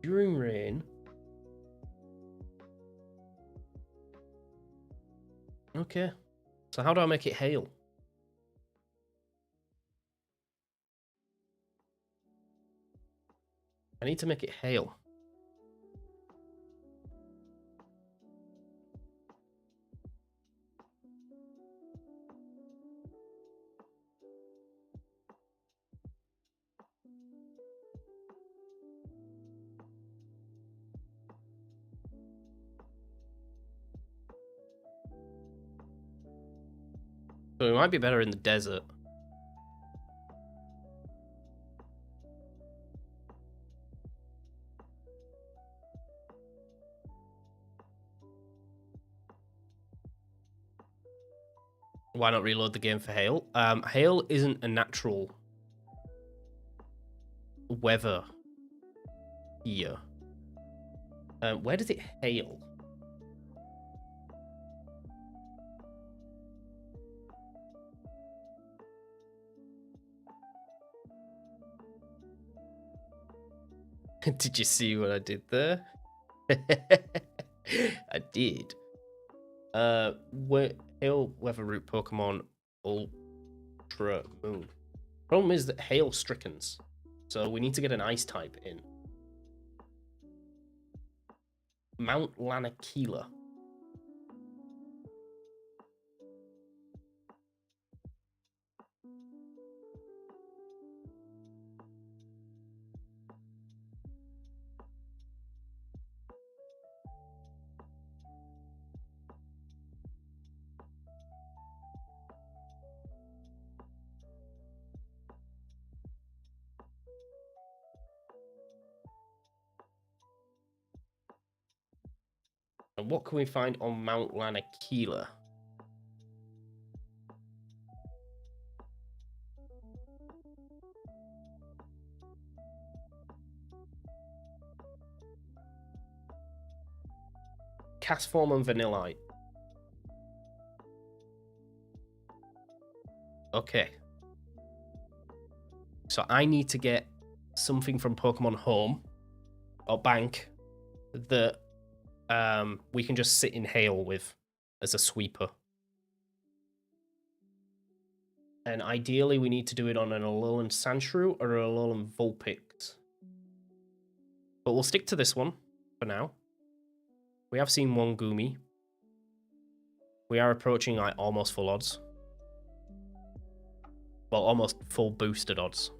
During rain. Okay. So how do I make it hail? I need to make it hail. So it might be better in the desert. Why not reload the game for hail? Hail isn't a natural weather here. Where does it hail? Did you see what I did there? I did. Hail weather root Pokemon Ultra Moon. Problem is that hail strickens, so we need to get an ice type in. Mount Lanakila. And what can we find on Mount Lanakila? Cast form and vanillite. Okay. So I need to get something from Pokemon Home or Bank that we can just sit in hail with as a sweeper. And ideally we need to do it on an Alolan Sandshrew or an Alolan Vulpix. But we'll stick to this one for now. We have seen one Goomy. We are approaching like almost full odds. Well, almost full boosted odds.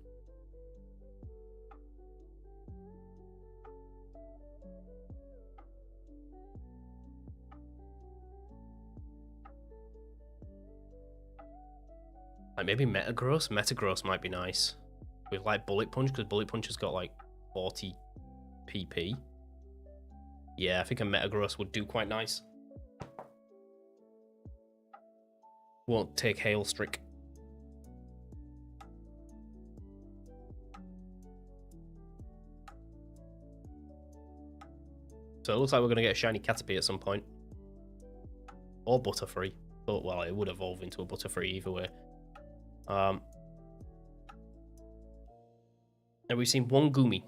Like maybe Metagross? Metagross might be nice. With like Bullet Punch, because Bullet Punch has got like 40 PP. Yeah, I think a Metagross would do quite nice. Won't take Hail Strick. So it looks like we're going to get a shiny Caterpie at some point. Or Butterfree. But, well, it would evolve into a Butterfree either way. And we've seen one Goomy.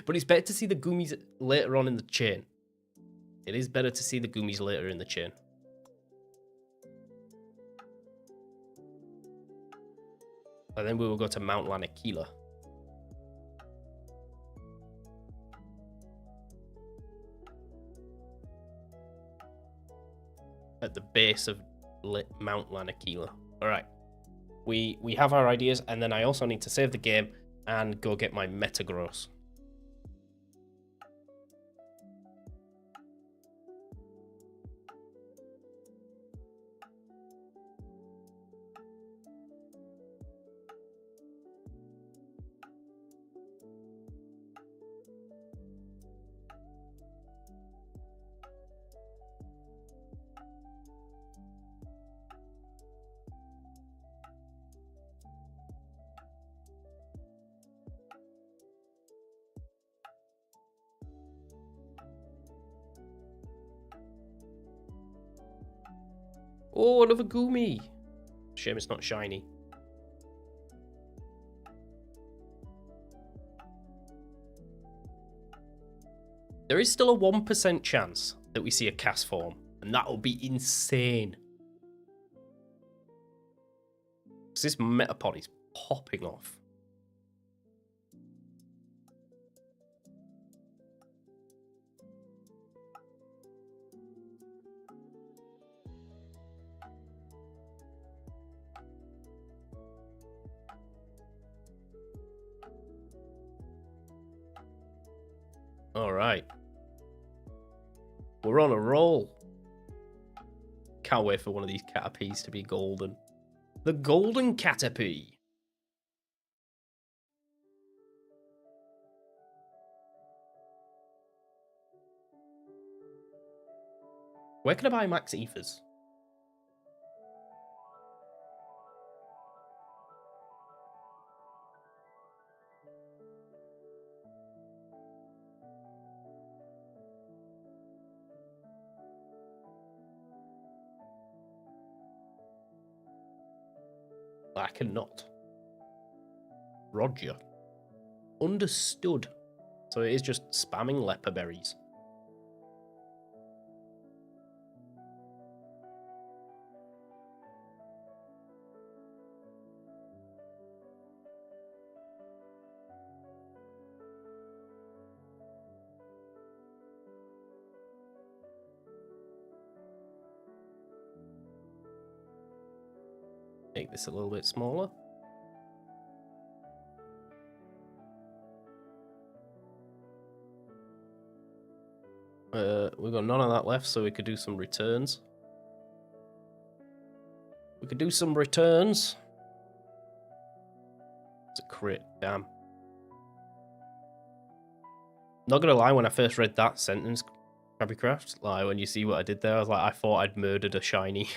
But it's better to see the Goomies later on in the chain. It is better to see the Goomies later in the chain. And then we will go to Mount Lanakila. At the base of Mount Lanakila. Alright. We have our ideas, and then I also need to save the game and go get my Metagross. Oh, another Goomy! Shame it's not shiny. There is still a 1% chance that we see a cast form, and that will be insane. Because this Metapod is popping off. Alright. We're on a roll. Can't wait for one of these Caterpies to be golden. The Golden Caterpie. Where can I buy Max Ethers? I cannot. Roger. Understood. So it is just spamming leper berries. Make this a little bit smaller. We've got none of that left, so we could do some returns. It's a crit, damn. Not gonna lie, when I first read that sentence, Krabbycraft, like when you see what I did there, I was like, I thought I'd murdered a shiny.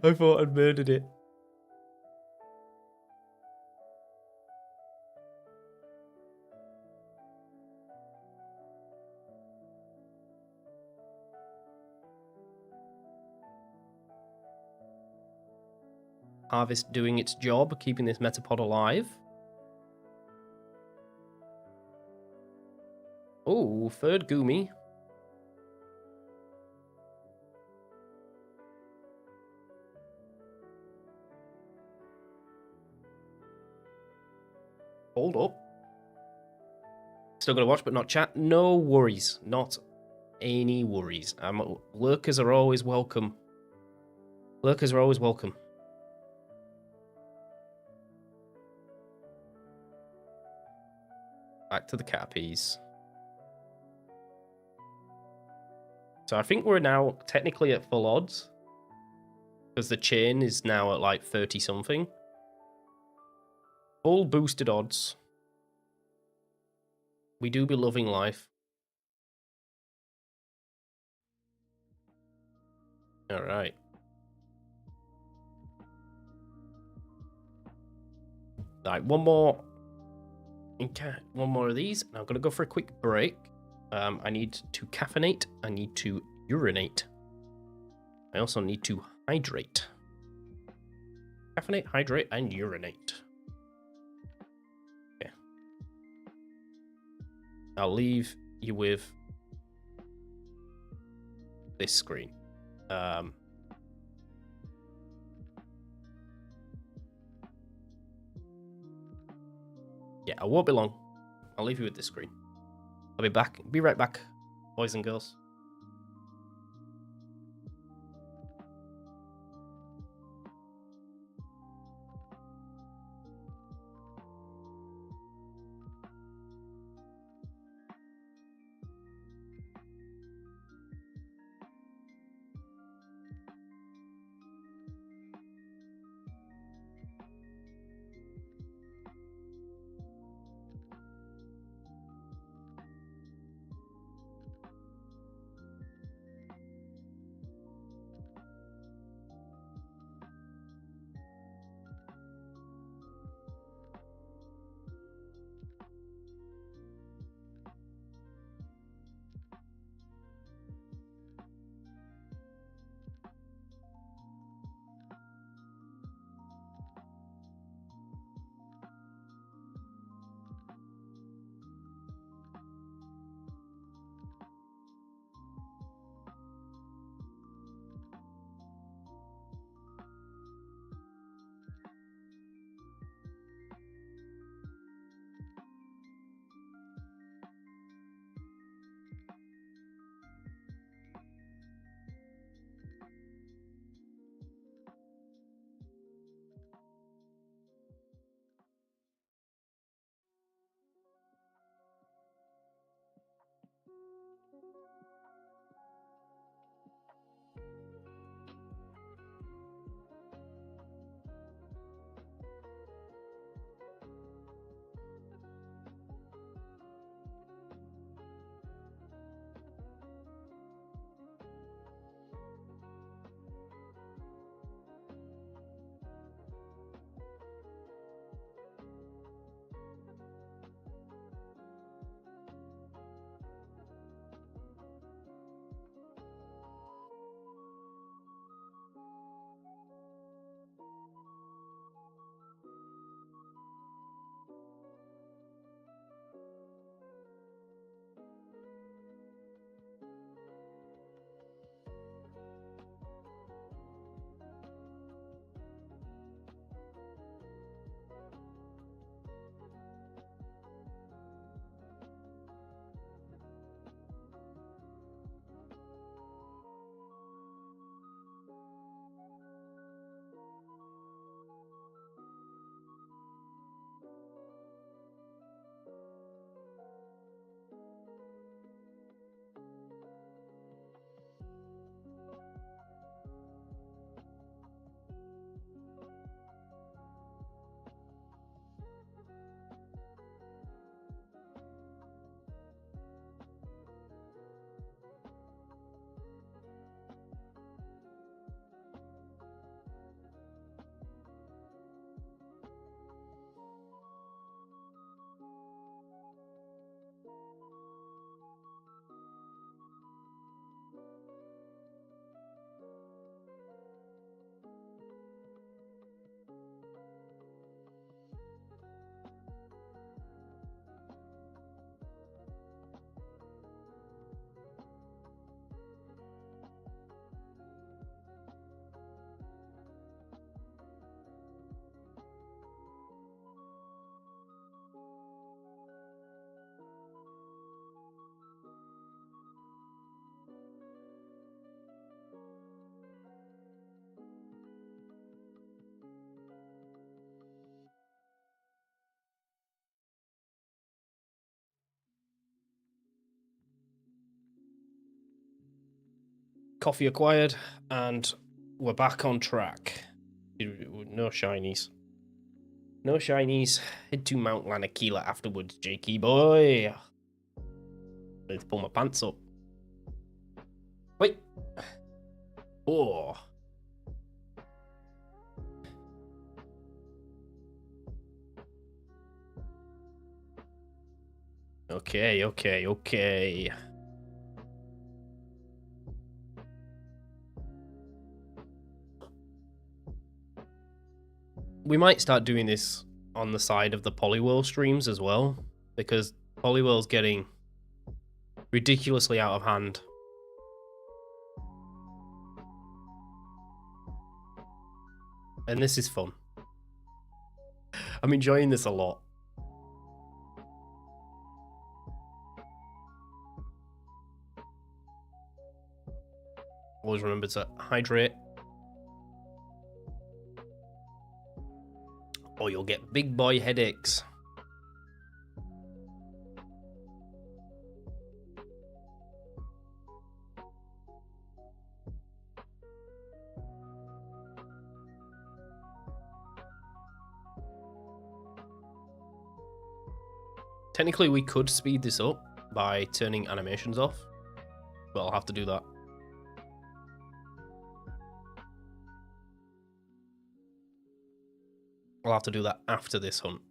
I thought I'd murdered it. Harvest doing its job, keeping this Metapod alive. Oh, third Goomy. Hold up. Still gonna watch, but not chat. No worries. Not any worries. Lurkers are always welcome. Lurkers are always welcome. Back to the Caterpies. So I think we're now technically at full odds. Because the chain is now at like 30 something. Full boosted odds. We do be loving life. Alright. Alright, one more. Okay, one more of these. I'm going to go for a quick break. I need to caffeinate. I need to urinate. I also need to hydrate. Caffeinate, hydrate, and urinate. Okay. I'll leave you with this screen. Yeah, I won't be long. I'll leave you with this screen. I'll be back. Be right back, boys and girls. coffee acquired, and we're back on track. No shinies. No shinies. Head to Mount Lanakila afterwards, Jakey boy. I need to pull my pants up. Wait. Oh. Okay. We might start doing this on the side of the Poliwhirl streams as well, because Poliwhirl's getting ridiculously out of hand. And this is fun. I'm enjoying this a lot. Always remember to hydrate, or you'll get big boy headaches. Technically, we could speed this up by turning animations off, but I'll have to do that. I'll have to do that after this hunt.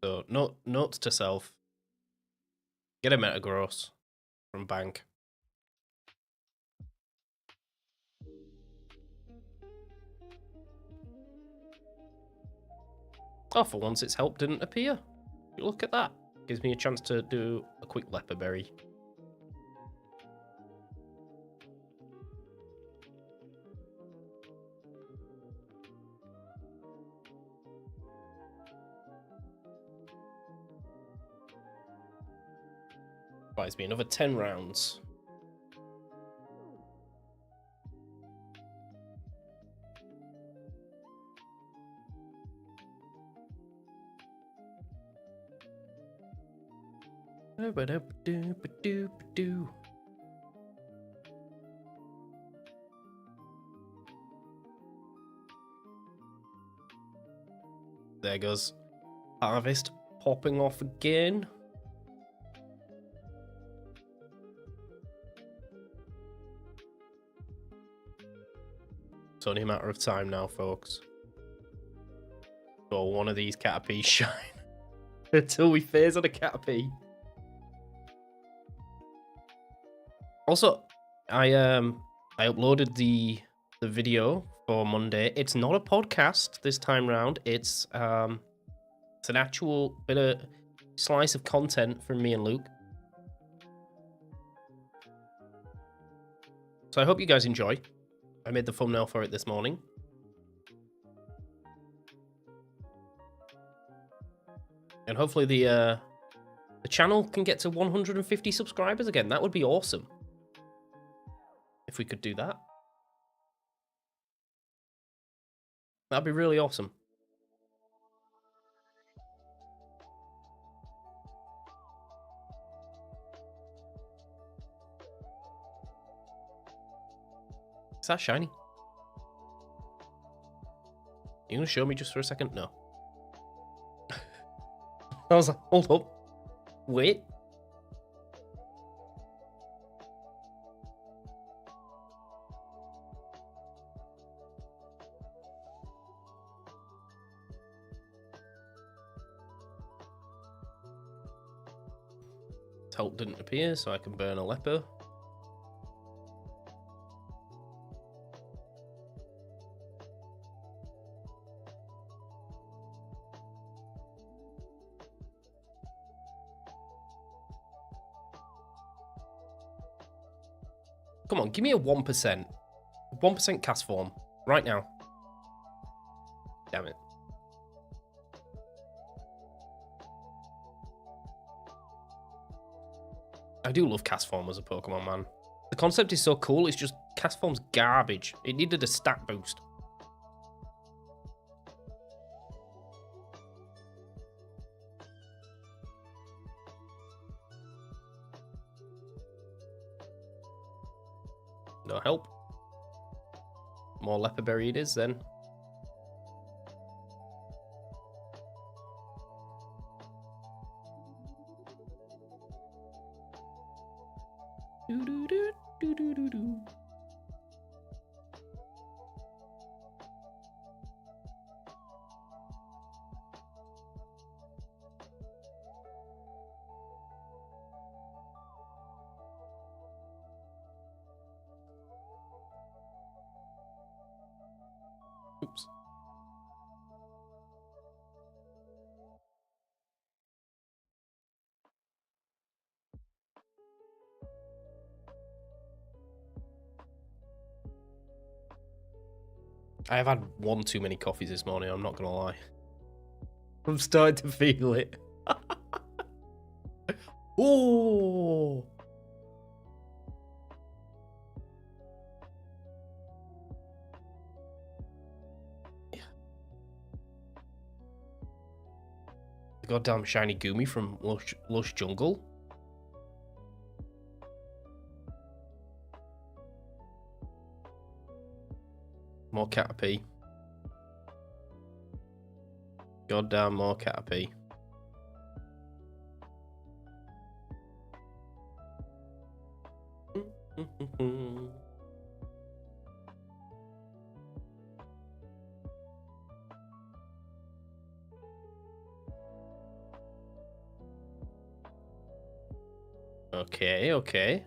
So, notes to self. Get a Metagross from Bank. Oh, for once its help didn't appear. Look at that. Gives me a chance to do a quick Leper Berry. Buys me another 10 rounds. There goes Harvest popping off again. It's only a matter of time now, folks. For one of these Caterpies shine until we phase on a Caterpie. Also, I uploaded the video for Monday. It's not a podcast this time round. It's an actual bit of slice of content from me and Luke. So I hope you guys enjoy. I made the thumbnail for it this morning. And hopefully the channel can get to 150 subscribers again. That would be awesome. If we could do that. That'd be really awesome. Is that shiny? You gonna show me just for a second? No. I was like, hold up. Wait. Help didn't appear, so I can burn a leper. Come on, give me a 1%. 1% cast form. Right now. Damn it. I do love cast form as a Pokemon, man. The concept is so cool, it's just cast form's garbage. It needed a stat boost. No help. More leperberry it is then. Do. Oops. I have had one too many coffees this morning, I'm not gonna lie. I'm starting to feel it. Oh! The goddamn shiny Goomy from Lush Jungle. More Caterpie. Goddamn more Caterpie. Okay, okay.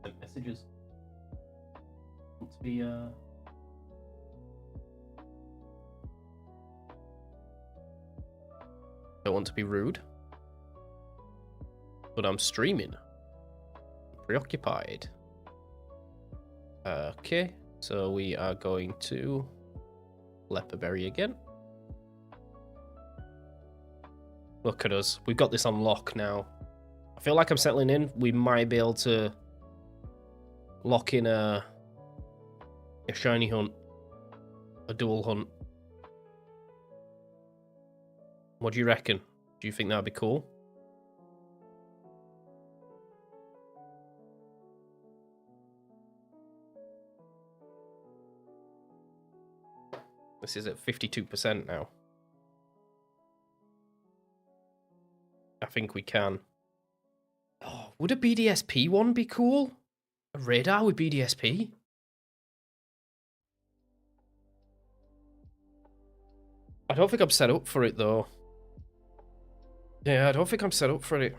The messages want to be don't want to be rude, but I'm streaming. Preoccupied. Okay, so we are going to leperberry again. Look at us. We've got this on lock now. I feel like I'm settling in. We might be able to lock in a shiny hunt. A dual hunt. What do you reckon? Do you think that'd be cool? This is at 52% now. I think we can. Oh, would a BDSP one be cool? A radar with BDSP? I don't think I'm set up for it though. Yeah, I don't think I'm set up for it.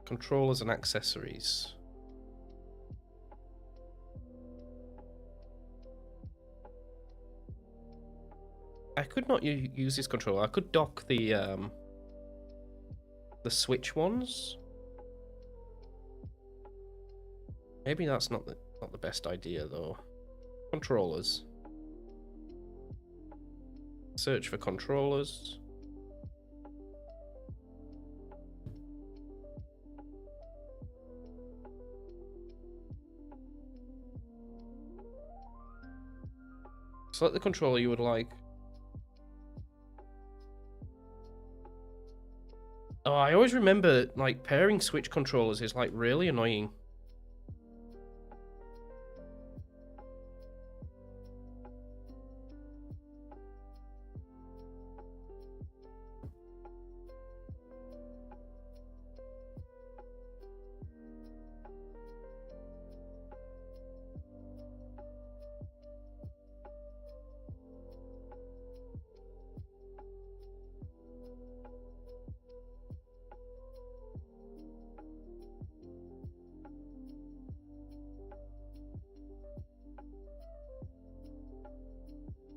Controllers and accessories. I could not use this controller. I could dock the Switch ones. Maybe that's not the best idea though. Controllers. Search for controllers. Select the controller you would like. Oh, I always remember like pairing Switch controllers is like really annoying.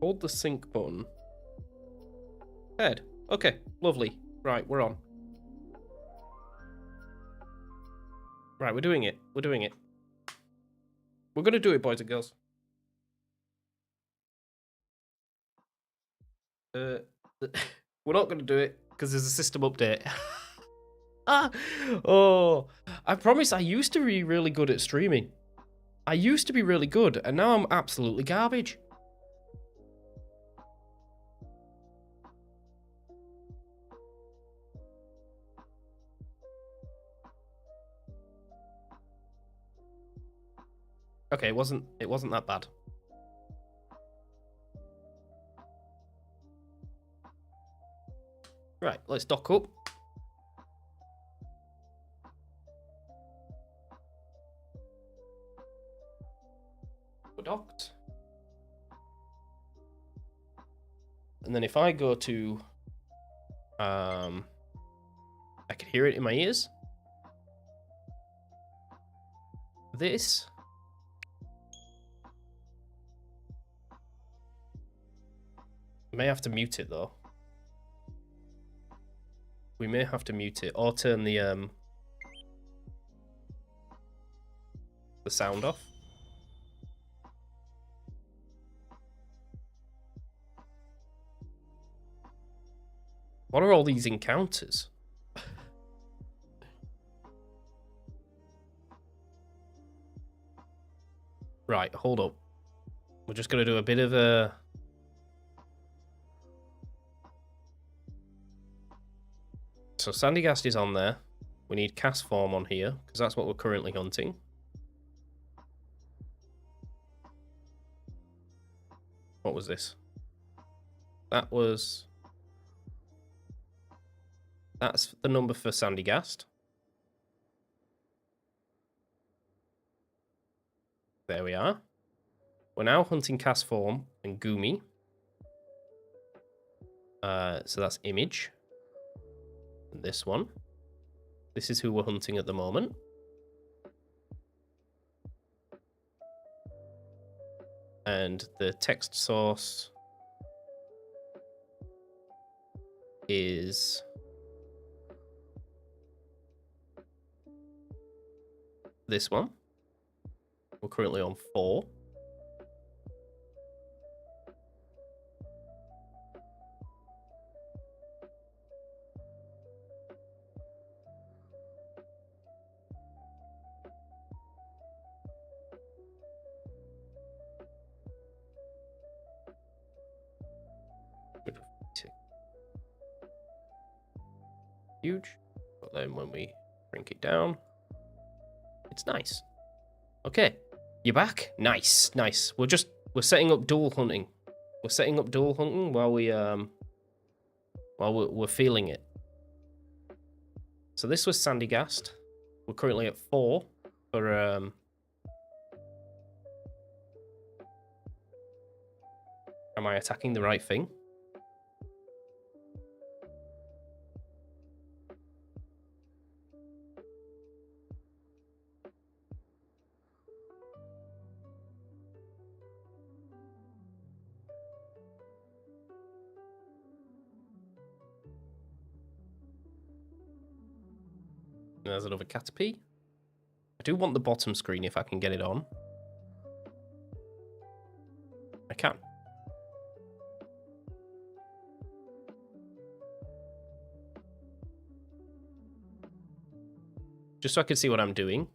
Hold the sync button. Head. Okay, lovely. Right, we're on. Right, we're doing it. We're doing it. We're gonna do it, boys and girls. We're not gonna do it because there's a system update. Oh, I promise I used to be really good at streaming. I used to be really good, and now I'm absolutely garbage. Okay, it wasn't that bad. Right, let's dock up. We're docked. And then if I go to I can hear it in my ears. This I may have to mute it though. We may have to mute it or turn the sound off. What are all these encounters? Right, hold up. We're just going to do a bit of a... So Sandygast is on there. We need cast form on here, because that's what we're currently hunting. What was this? That was... That's the number for Sandygast. There we are. We're now hunting cast form and Gumi. So that's image. And this one. This is who we're hunting at the moment. And the text source is this one. We're currently on 4. Huge, but then when we shrink it down, it's nice. Okay, you're back. Nice, nice. We're setting up dual hunting. We're setting up dual hunting while we're feeling it. So this was Sandygast. We're currently at 4 for Am I attacking the right thing? There's another Caterpie. I do want the bottom screen if I can get it on. I can. Just so I can see what I'm doing.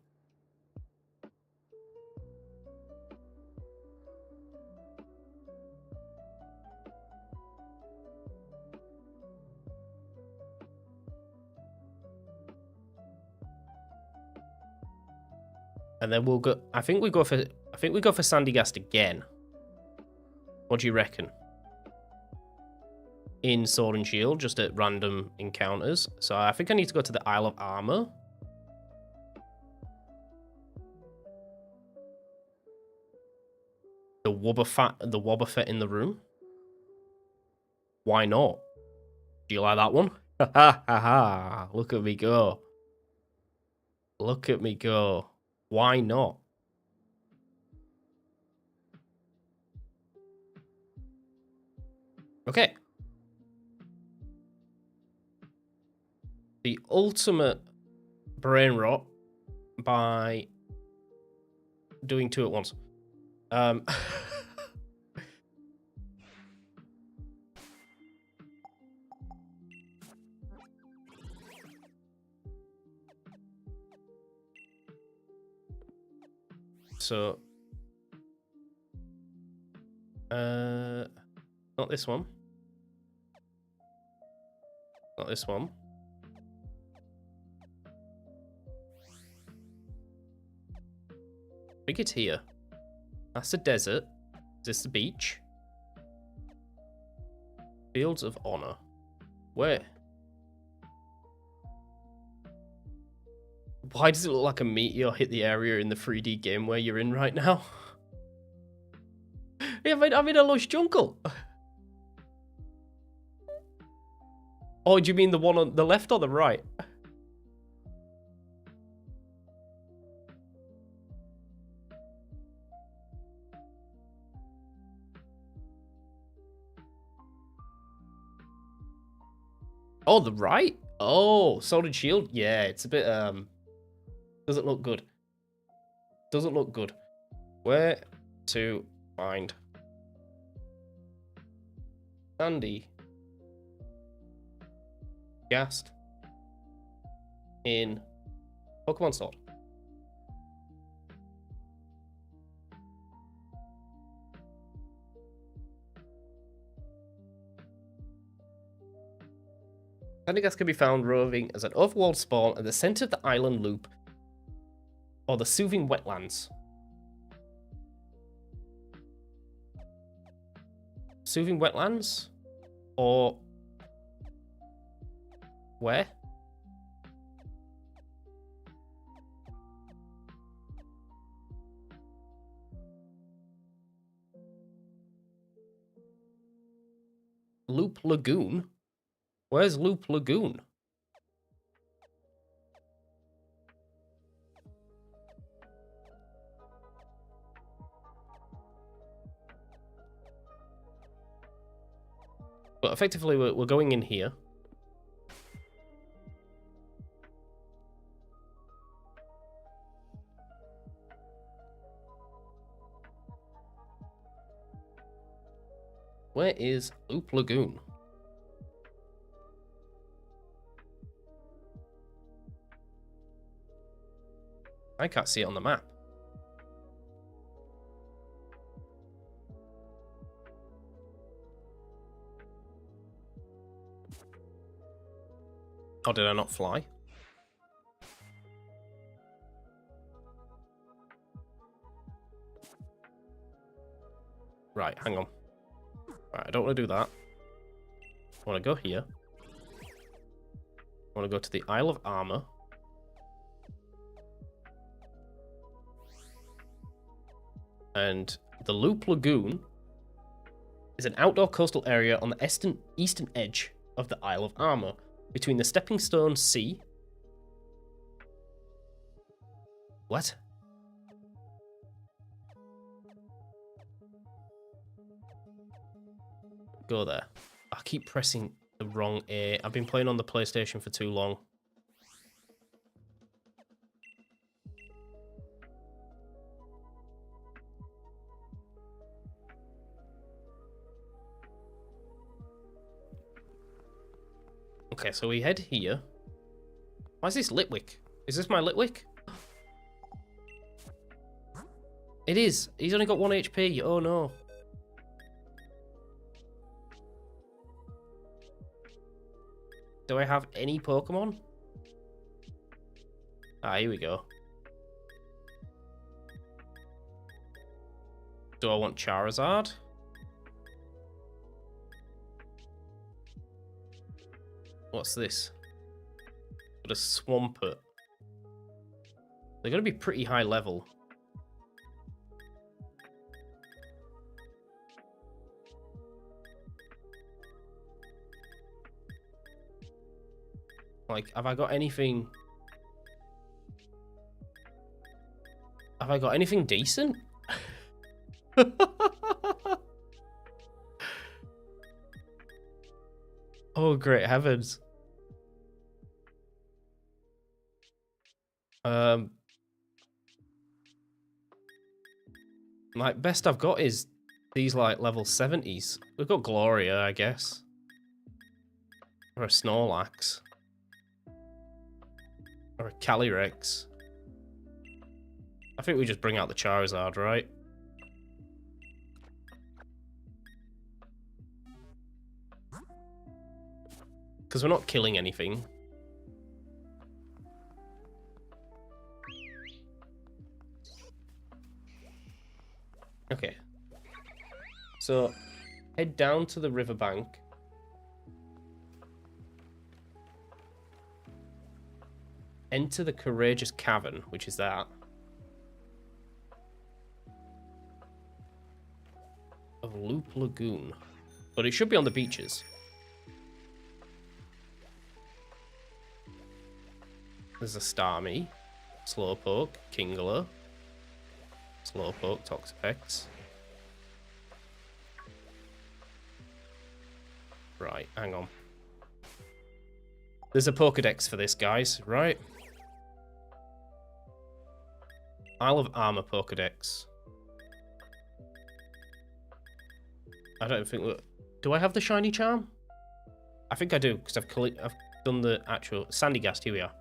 And then we'll go. I think we go for Sandygast again. What do you reckon? In Sword and Shield, just at random encounters. So I think I need to go to the Isle of Armor. The Wobbuffet in the room. Why not? Do you like that one? Ha ha ha! Look at me go. Look at me go. Why not? Okay. The ultimate brain rot by doing 2 at once. so... not this one. Not this one. I think it's here. That's the desert. Is this the beach? Fields of Honor. Where? Why does it look like a meteor hit the area in the 3D game where you're in right now? Yeah, I'm in a lush jungle. Oh, do you mean the one on the left or the right? Oh, the right? Oh, Sword and Shield? Yeah, it's a bit, doesn't look good. Doesn't look good. Where to find Sandy Gast in Pokemon Sword? Sandygast can be found roving as an overworld spawn at the center of the island loop or the soothing wetlands. Soothing wetlands? Or where? Loop Lagoon? Where's Loop Lagoon? But effectively, we're going in here. Where is Loop Lagoon? I can't see it on the map. Or did I not fly? Right, hang on. Right, I don't want to do that. I want to go here. I want to go to the Isle of Armor. And the Loop Lagoon is an outdoor coastal area on the eastern edge of the Isle of Armor, between the Stepping Stone Sea. What? Go there. I keep pressing the wrong A. I've been playing on the PlayStation for too long. Okay, so we head here. Why is this Litwick? Is this my Litwick? It is. He's only got 1 HP. Oh no. Do I have any Pokemon? Ah, here we go. Do I want Charizard? What's this? Got a Swampert. They're going to be pretty high level. Like, have I got anything... Have I got anything decent? Oh, great heavens. Like, best I've got is these, like, level 70s. We've got Gloria, I guess. Or a Snorlax. Or a Calyrex. I think we just bring out the Charizard, right? Because we're not killing anything. Okay. So, head down to the riverbank. Enter the Courageous Cavern, which is that. Of Loop Lagoon. But it should be on the beaches. There's a Starmie, Slowpoke, Kingler, Slowpoke, Toxapex. Right, hang on. There's a Pokedex for this, guys, right? Isle of Armor Pokedex. I don't think... Do I have the shiny charm? I think I do, because I've done the actual... Sandygast, here we are.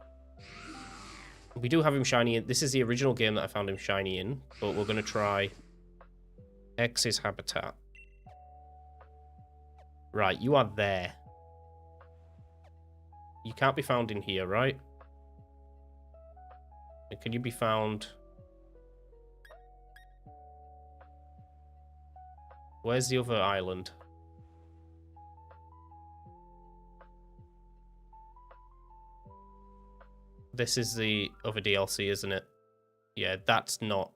We do have him shiny in. This is the original game that I found him shiny in, but we're going to try X's Habitat. Right, you are there. You can't be found in here, right? Can you be found... Where's the other island? This is the other DLC, isn't it? Yeah, that's not.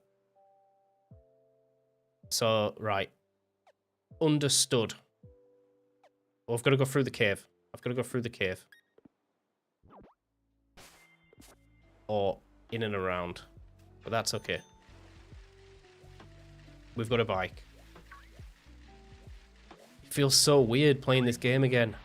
So, right. Understood. Well, I've got to go through the cave. I've got to go through the cave. Or in and around. But that's okay. We've got a bike. It feels so weird playing this game again.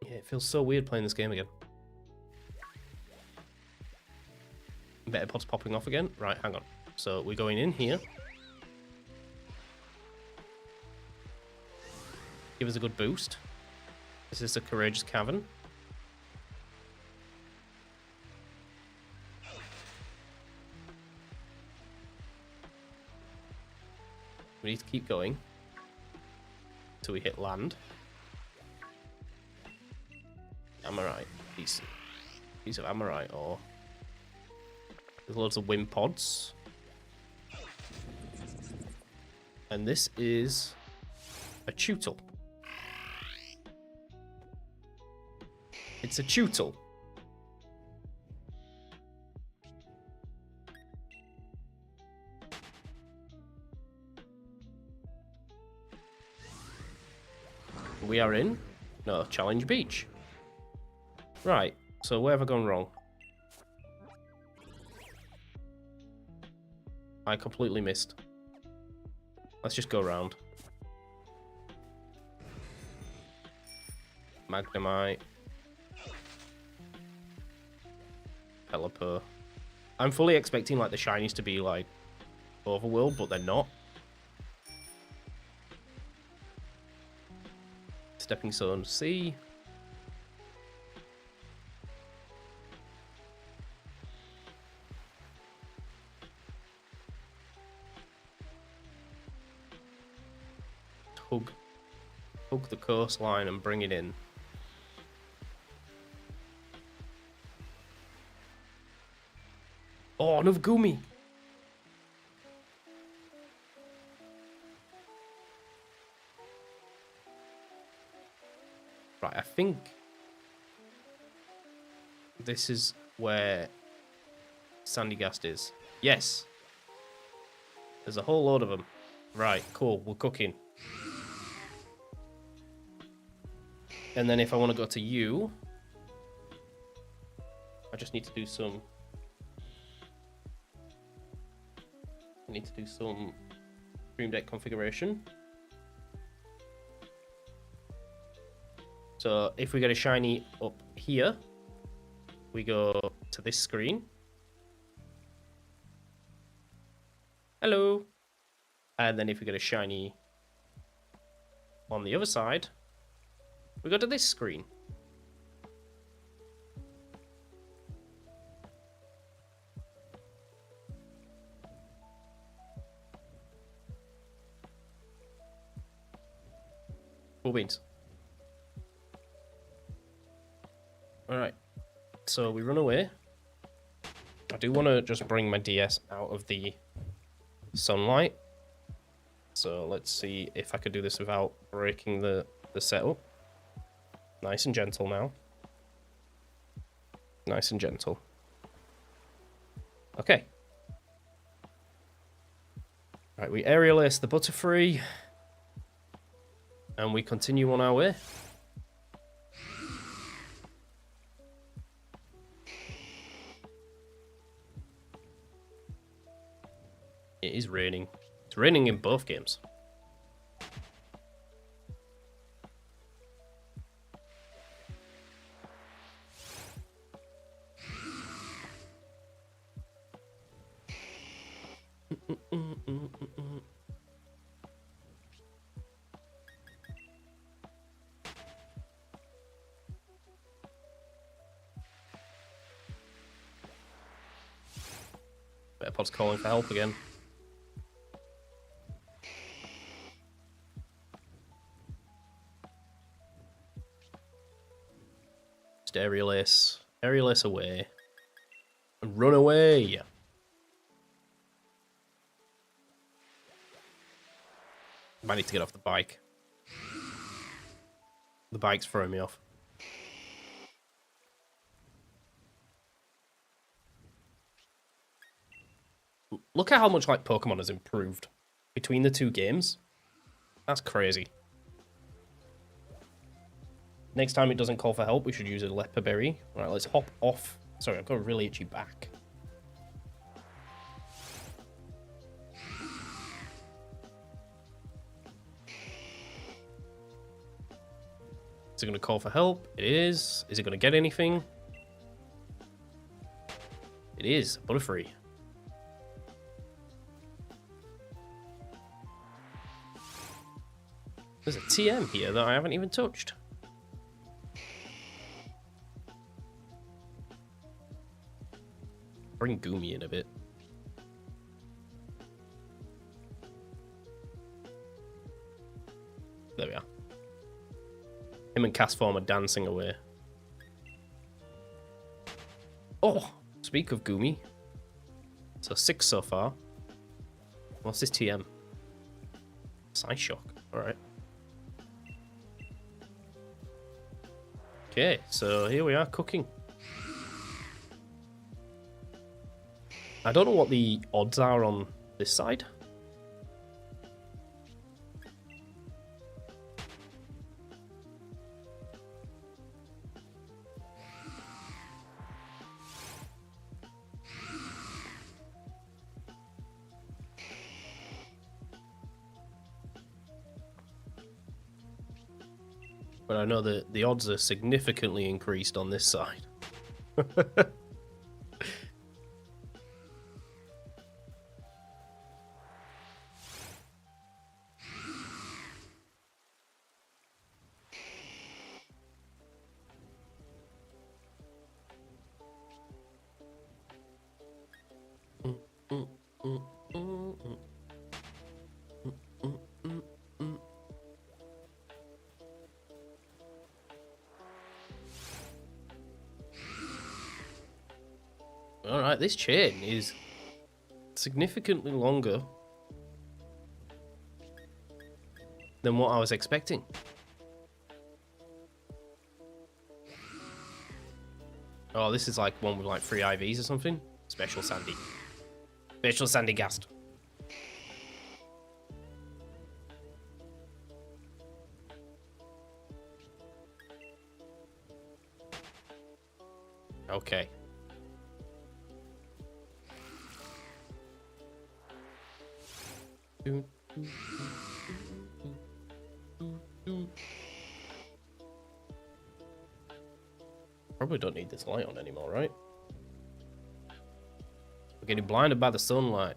Yeah, it feels so weird playing this game again. Metapod's popping off again. Right, hang on. So we're going in here. Give us a good boost. This is the Courageous Cavern. We need to keep going until we hit land. Amorite. Piece of Amorite ore. There's loads of wind pods. And this is a Tootle. It's a Tootle. We are in? No, Challenge Beach. Right, so where have I gone wrong? I completely missed. Let's just go around. Magnemite. Pelipper. I'm fully expecting like the shinies to be like Overworld, but they're not. Stepping Stone C. Hug the coastline and bring it in. Oh, another Gumi! Right, I think this is where Sandygast is. Yes! There's a whole load of them. Right, cool, we're cooking. And then if I want to go to you, I just need to do some... I need to do some Stream Deck configuration. So if we get a shiny up here, we go to this screen. Hello. And then if we get a shiny on the other side, we go to this screen. Cool beans. Alright, so we run away. I do want to just bring my DS out of the sunlight. So let's see if I could do this without breaking the setup. Nice and gentle now. Nice and gentle. Okay. Right, we aerial ace the Butterfree. And we continue on our way. It is raining. It's raining in both games. Betapod's calling for help again. Just aerial ace away. And run away! Might need to get off the bike. The bike's throwing me off. Look at how much like Pokemon has improved between the two games. That's crazy. Next time it doesn't call for help, we should use a Leper Berry. All right, let's hop off. Sorry, I've got a really itchy back. Is it going to call for help? It is. Is it going to get anything? It is. Butterfree. There's a TM here that I haven't even touched. Bring Goomy in a bit. There we are. Him and Castform are dancing away. Oh, speak of Goomy. So 6 so far. What's this TM? Psy Shock. Alright. Okay, so here we are cooking. I don't know what the odds are on this side. But I know that the odds are significantly increased on this side. Alright, this chain is significantly longer than what I was expecting. Oh, this is like one with like 3 IVs or something. Special Sandy. Special Sandy Gast. Okay. Probably don't need this light on anymore, right? We're getting blinded by the sunlight.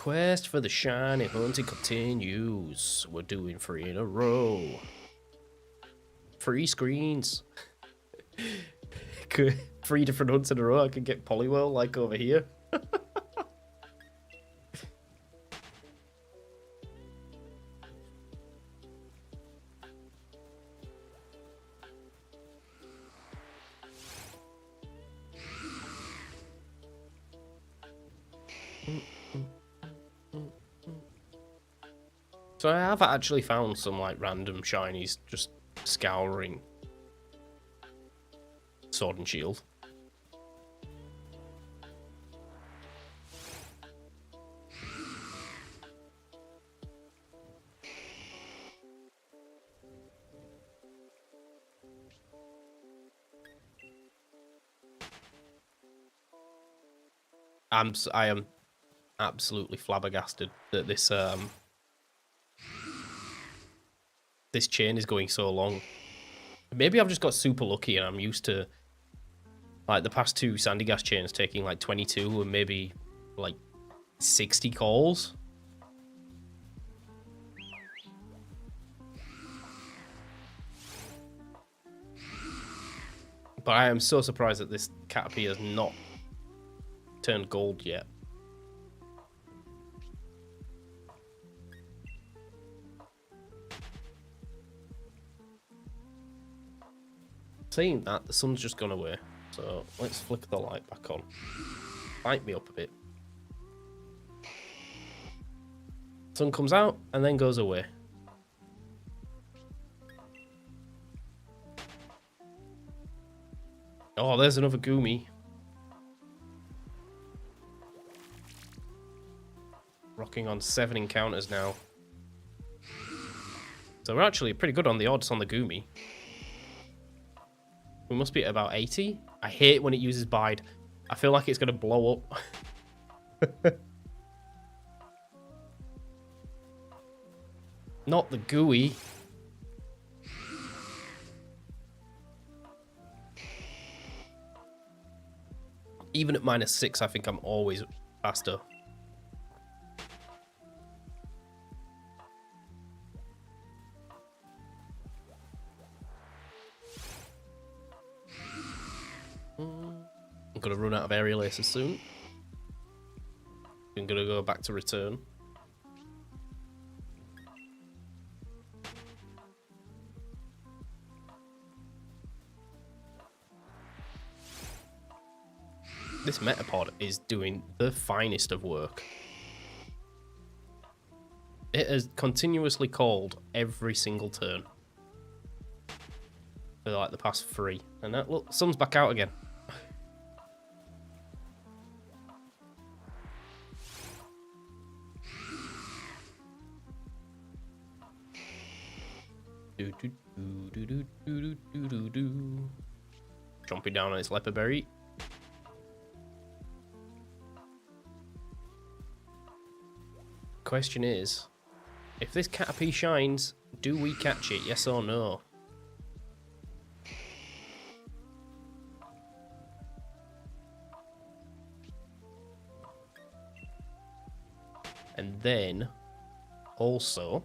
quest for the shiny hunting continues. We're doing 3 in a row. 3 screens. 3 different hunts in a row. I could get Poliwhirl like over here. So I have actually found some like random shinies just scouring Sword and Shield. I am absolutely flabbergasted that this this chain is going so long. Maybe I've just got super lucky and I'm used to like the past 2 Sandy Gas chains taking like 22 and maybe like 60 calls. But I am so surprised that this Caterpie has not turned gold yet. Saying that, the sun's just gone away, so let's flick the light back on. Light me up a bit. Sun comes out and then goes away. Oh, there's another Goomy. Rocking on 7 encounters now. So we're actually pretty good on the odds on the Goomy. We must be at about 80. I hate when it uses Bide. I feel like it's going to blow up. Not the Gooey. Even at -6, I think I'm always faster. I'm gonna run out of aerial aces soon. I'm gonna go back to return. This Metapod is doing the finest of work. It has continuously called every single turn for like the past 3. And that, look, sun's back out again. Jumping down on its leopard berry. Question is, if this Caterpie shines, do we catch it? Yes or no? And then, also,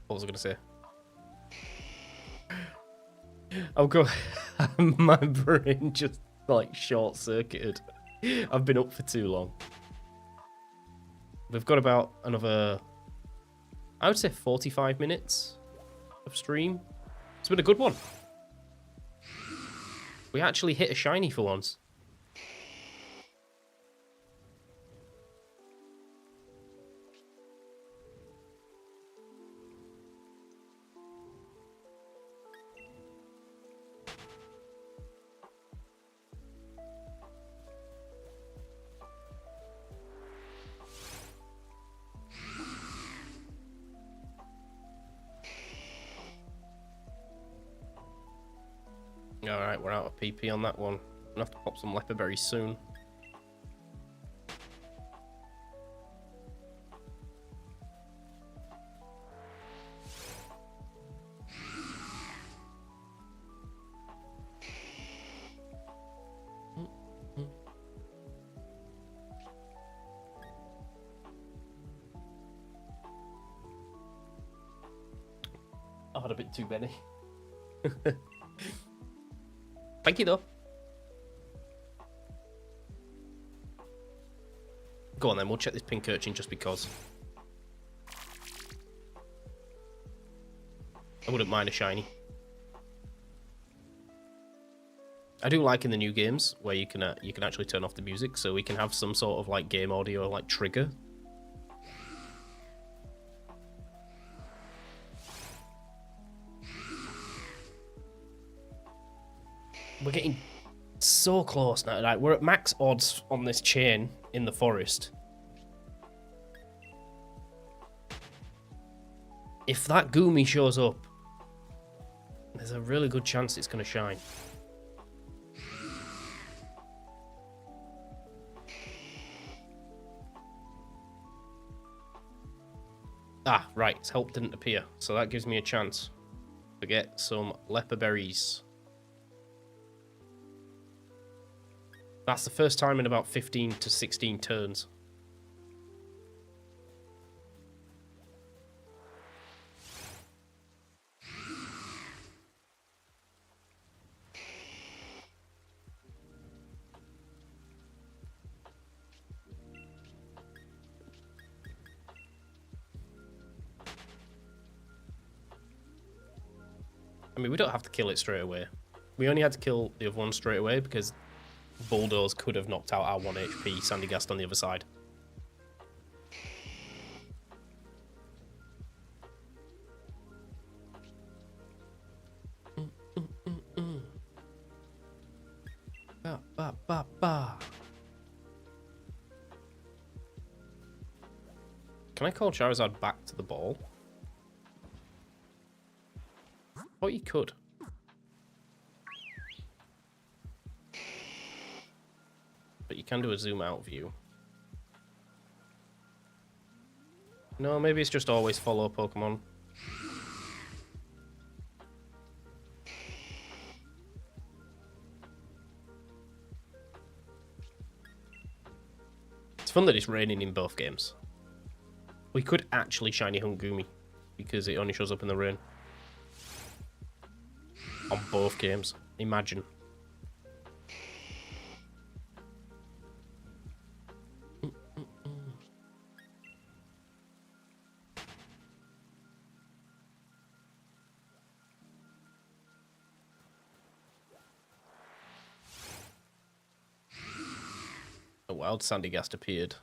what was I going to say? Oh god, my brain just like short-circuited. I've been up for too long. We've got about another, I would say 45 minutes of stream. It's been a good one. We actually hit a shiny for once. Alright, we're out of PP on that one. I'm gonna have to pop some leopard berries soon. I've had a bit too many. Thank you, though. Go on, then. We'll check this pink urchin just because. I wouldn't mind a shiny. I do like in the new games where you can actually turn off the music, so we can have some sort of like game audio like trigger. We're getting so close now. Like, we're at max odds on this chain in the forest. If that Goomy shows up, there's a really good chance it's going to shine. Ah, right, its help didn't appear, so that gives me a chance to get some leper berries. That's the first time in about 15 to 16 turns. I mean, we don't have to kill it straight away. We only had to kill the other one straight away because Bulldoze could have knocked out our 1 HP Sandygast on the other side. Ba, ba, ba, ba. Can I call Charizard back to the ball? Oh, you could. But you can do a zoom out view. No, maybe it's just always follow Pokemon. It's fun that it's raining in both games. We could actually shiny Hungoomy because it only shows up in the rain. On both games. Imagine. A wild Sandygast appeared.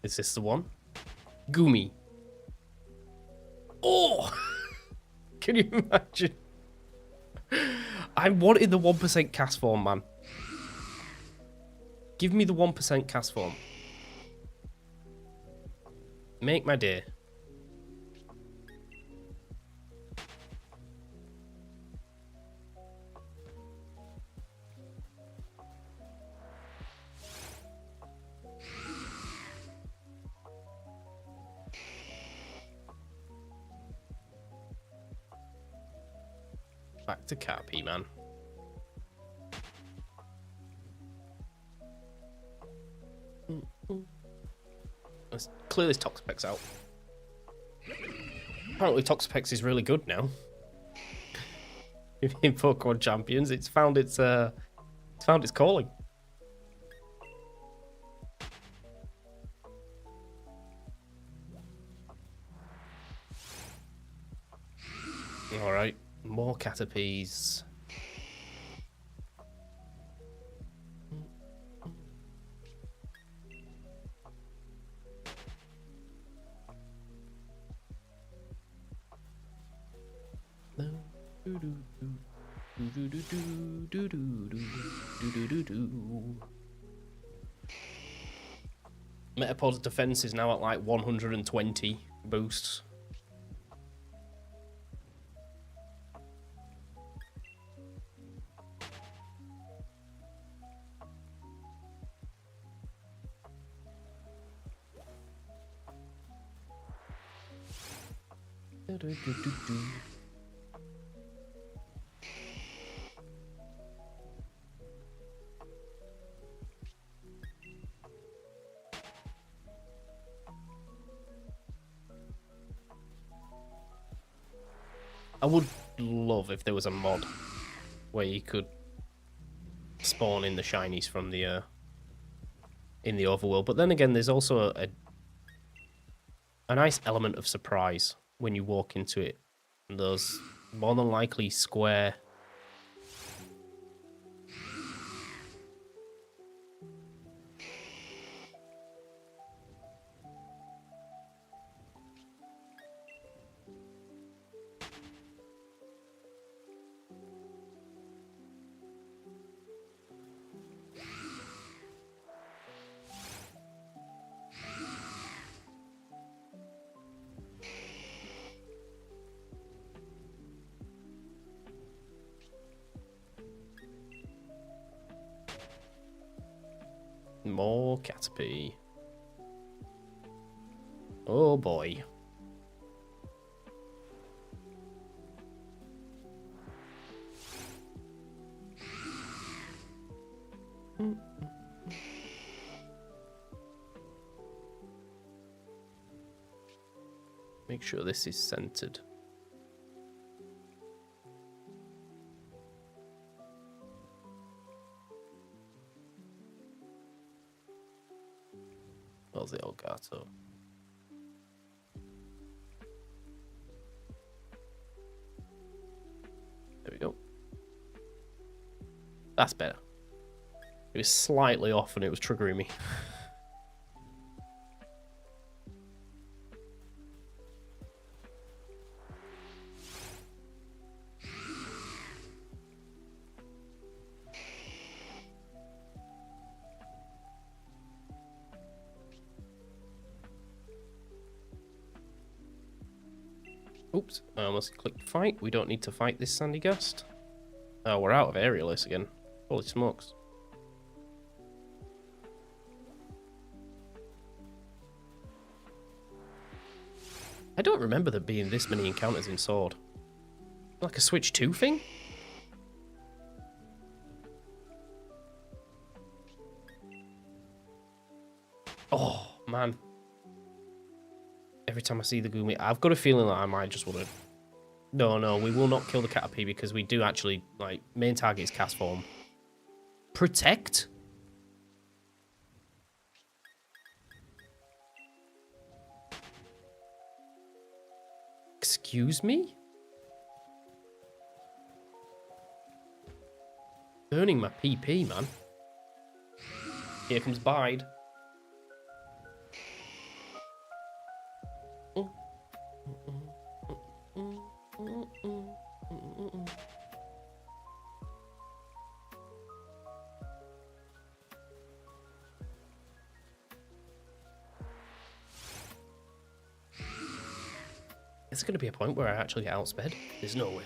Is this the one? Goomy. Oh! Can you imagine? I wanted the 1% cast form, man. Give me the 1% cast form. Make my day. Back to Caterpie, man. Let's clear this Toxapex out. Apparently Toxapex is really good now. In Pokemon Champions, it's found its calling. All right, more Caterpies. Metapod's defense is now at like 120 boosts. I would love if there was a mod where you could spawn in the shinies from the in the overworld. But then again, there's also a nice element of surprise when you walk into it. And those more than likely square. More Caterpie. Oh boy. Make sure this is centered. Where's the Elgato? There we go. That's better. It was slightly off and it was triggering me. Oops, I almost clicked fight. We don't need to fight this Sandy Gast. Oh, we're out of aerialists again. Holy smokes. I don't remember there being this many encounters in Sword. Like a Switch 2 thing? Oh, man. Every time I see the Goomy, I've got a feeling that I might just want to... No, we will not kill the Caterpie because we do actually, like, main target is cast form. Protect? Excuse me? Burning my PP, man. Here comes Bide. Is there going to be a point where I actually get outsped? There's no way.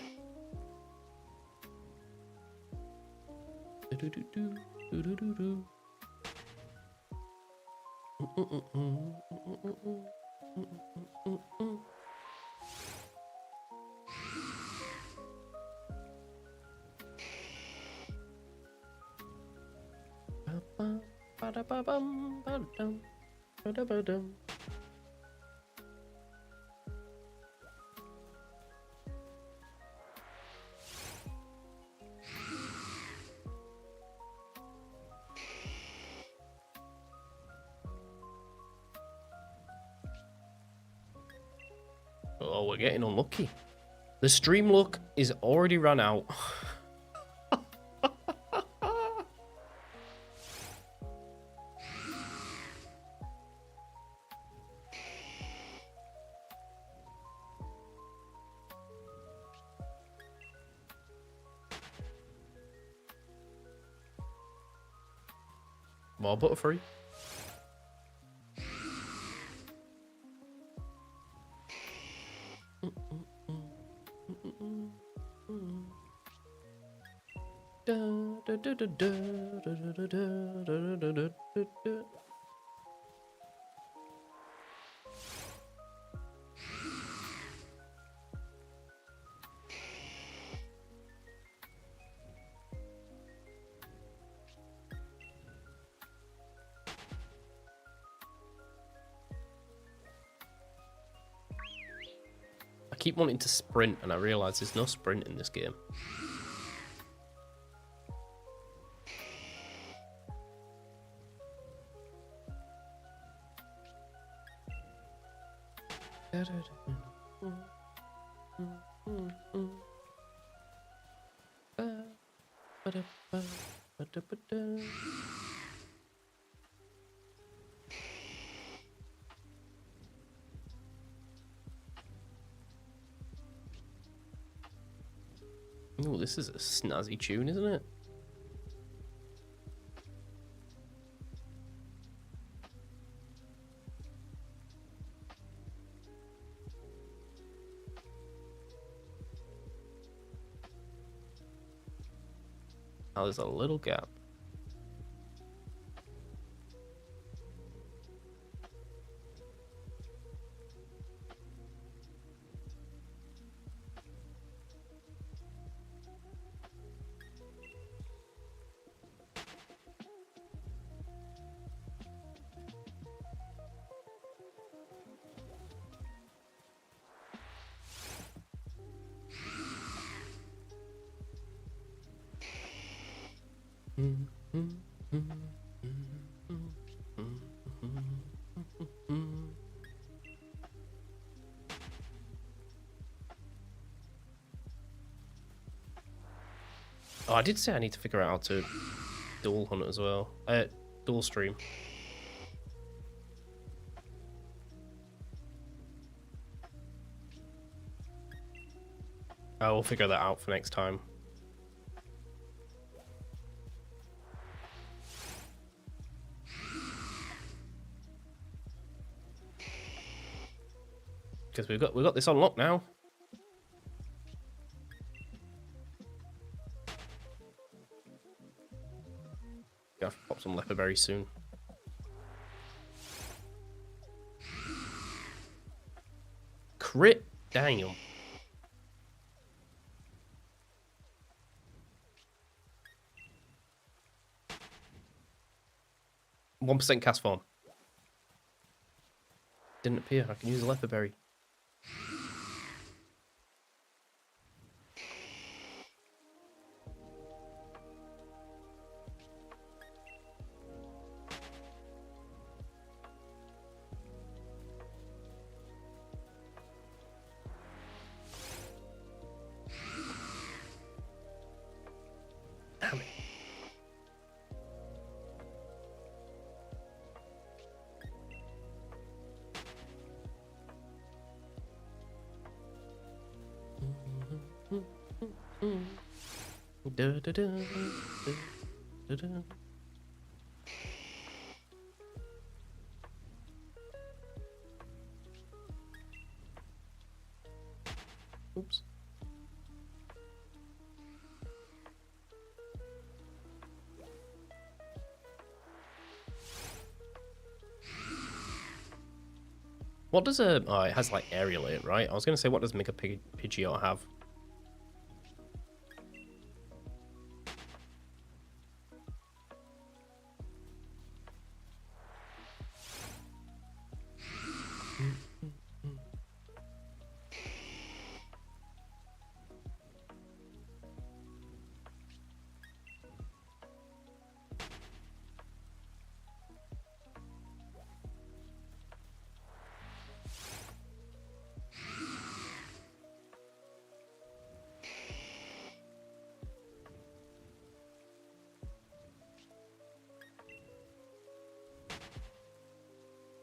Oh, we're getting unlucky. The stream luck is already run out. More Butterfree. I keep wanting to sprint, and I realise there's no sprint in this game. Oh, this is a snazzy tune, isn't it? Oh, there's a little gap. Oh, I did say I need to figure out how to dual hunt as well. Dual stream. I will figure that out for next time. Because we've got this on lock now. Gonna have to pop some leopard berries soon. Crit, damn. %1 cast form. Didn't appear. I can use a leopard berry. Damn it. Oops. What does a... Oh, it has, like, aerial in it, right? I was going to say, what does Mega Pidgeot have?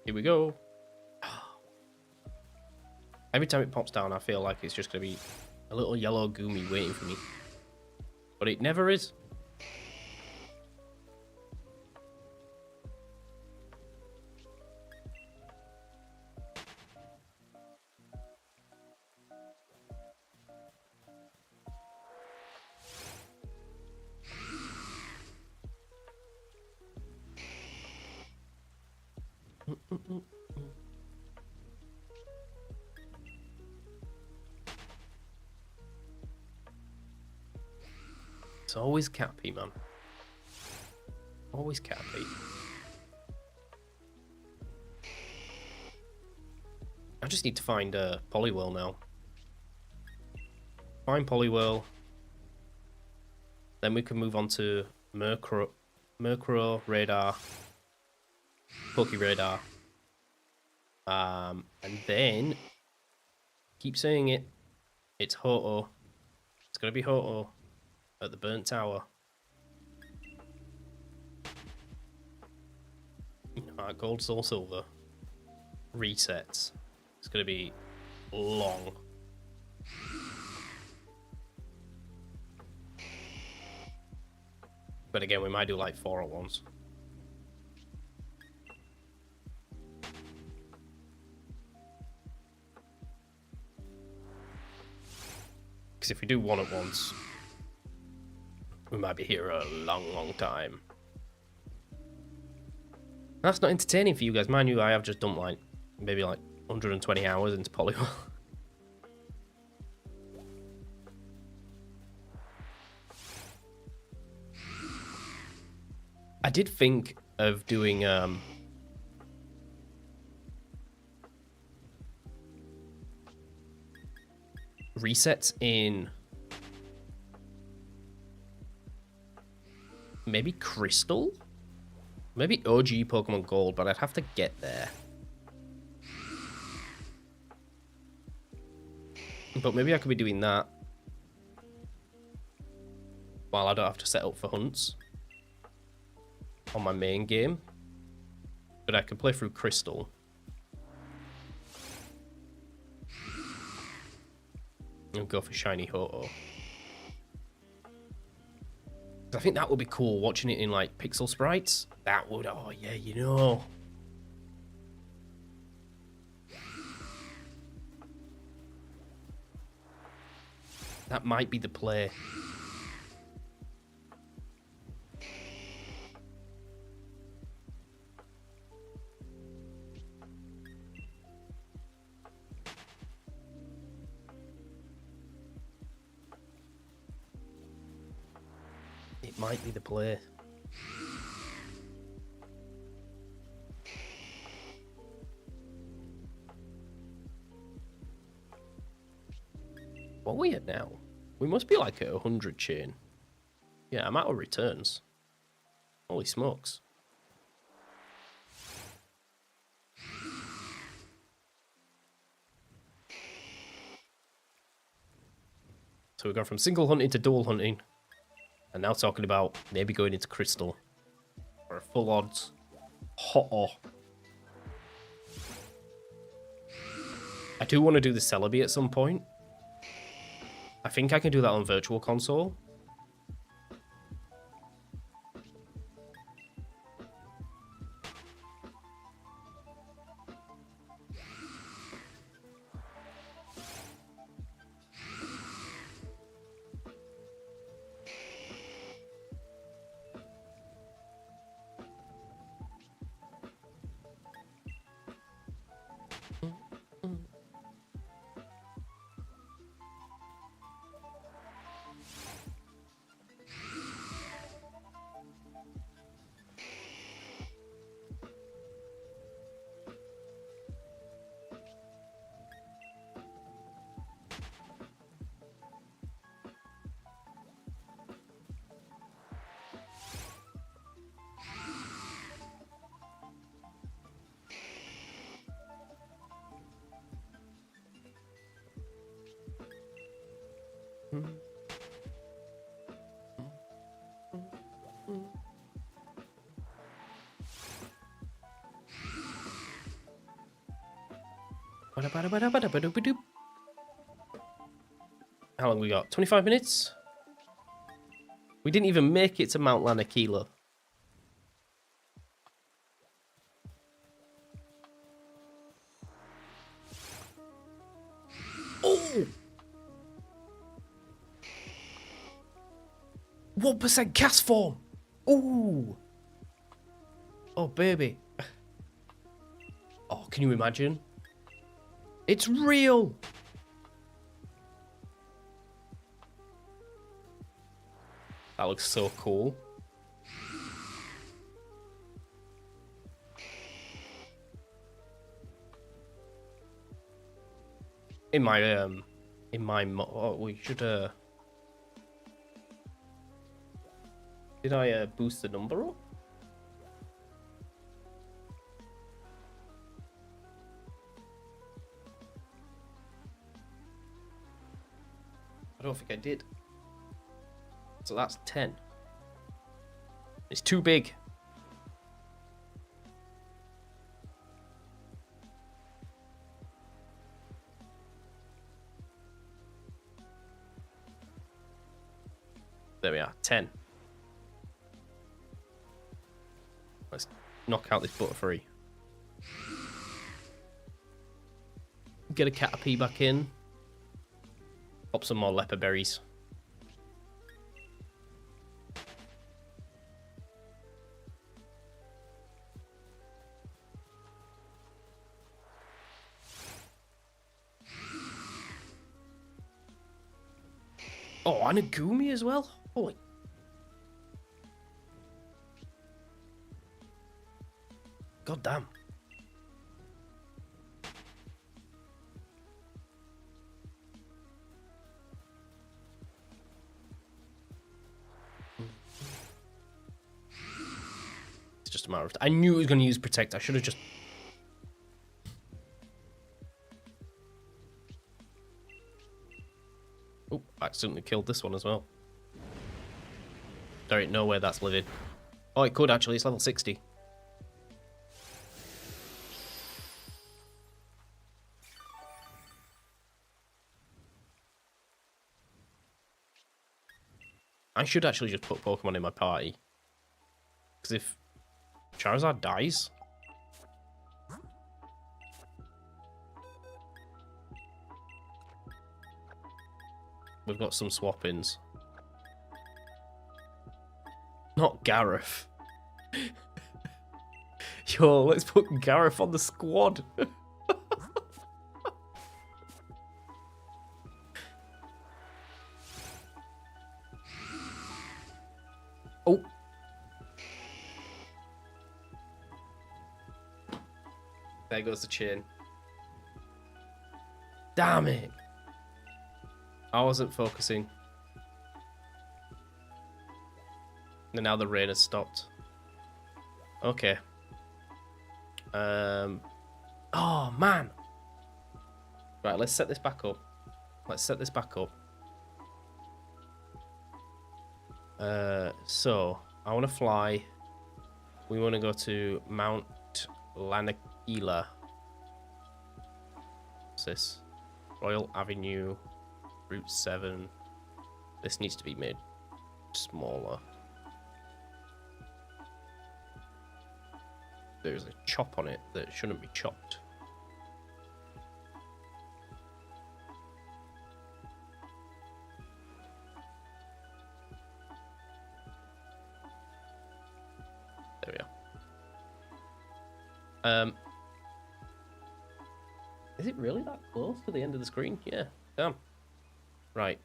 Here we go. Every time it pops down, I feel like it's just going to be a little yellow goomy waiting for me. But it never is. It's always Cappy, man. Always Cappy. I just need to find Poliwhirl now. find Poliwhirl. Then we can move on to Murkrow, Radar, Pokeradar. And then, keep saying it, it's Ho-Oh. It's going to be Ho-Oh at the Burnt Tower. Gold, Soul, Silver. Resets. It's going to be long. But again, we might do like 4 at once. Because if we do 1 at once, we might be here a long, long time. That's not entertaining for you guys. Mind you, I have just dumped like, maybe like 120 hours into Poliwhirl. I did think of doing resets in maybe Crystal? Maybe OG Pokemon Gold, but I'd have to get there. But maybe I could be doing that while I don't have to set up for hunts on my main game. But I could play through Crystal. And go for Shiny Ho-Oh. I think that would be cool, watching it in like pixel sprites. That would, oh yeah, you know. That might be the play. It might be the play. What are we at now? We must be like at 100 chain. Yeah, I'm out of returns. Holy smokes. So we've gone from single hunting to dual hunting. And now talking about maybe going into Crystal. For a full odds. Ho-Oh. I do want to do the Celebi at some point. I think I can do that on Virtual Console. How long we got? 25 minutes? We didn't even make it to Mount Lanakila. Oh! 1% cast form! Ooh! Oh, baby. Oh, can you imagine? It's real! That looks so cool. In my in my oh, we should did I boost the number up? I don't think I did. So that's 10. It's too big. There we are, 10. Let's knock out this Butterfree. Get a Caterpie back in. Pop some more leopard berries. Oh, and a Goomy as well? Holy. God damn. It's just a matter of... I knew it was going to use Protect. I should have just... Oh, I accidentally killed this one as well. Don't know where that's living. Oh, it could actually. It's level 60. I should actually just put Pokemon in my party. Because if Charizard dies... We've got some swap-ins. Not Gareth. Yo, let's put Gareth on the squad. Oh. There goes the chain. Damn it. I wasn't focusing. And now the rain has stopped. Okay. Oh, man. Right, let's set this back up. Let's set this back up. So, I want to fly. We want to go to Mount Lanakila. What's this? Royal Avenue, Route 7. This needs to be made smaller. There's a chop on it that shouldn't be chopped. There we are. Is it really that close to the end of the screen? Yeah, damn. Right.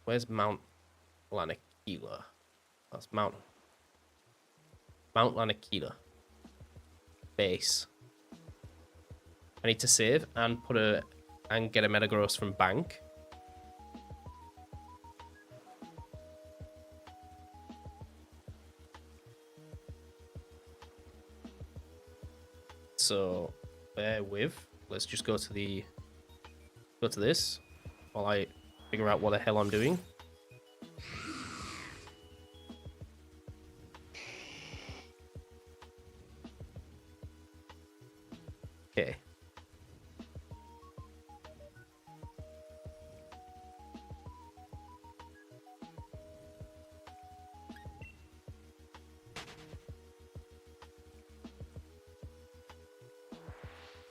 Where's Mount Lanakila? That's Mount Lanakila. Base. I need to save and get a Metagross from bank. So bear with. Let's just go to this while I figure out what the hell I'm doing. Okay.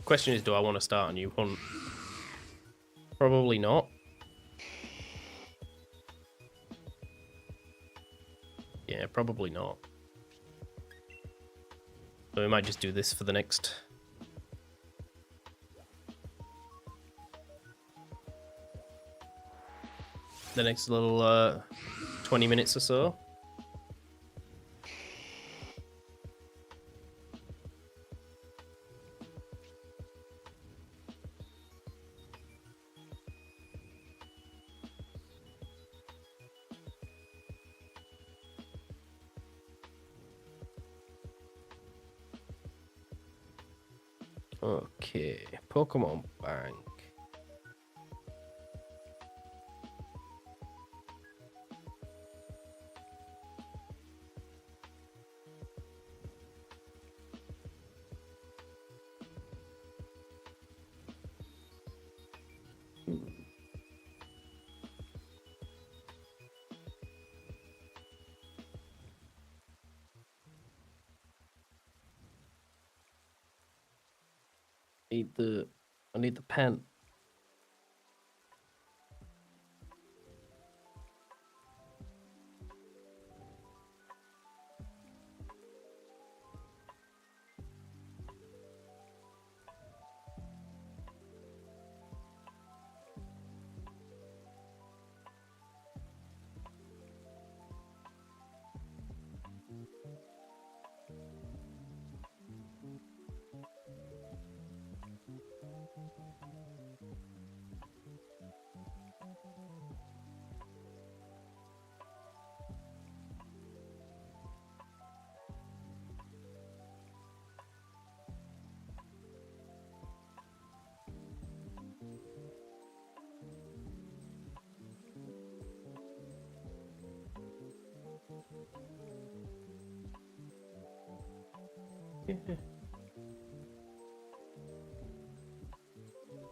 Question is, do I want to start a new hunt? Probably not. Yeah, probably not. So we might just do this for the next... little 20 minutes or so. Okay, Pokemon Bank. I need the pen.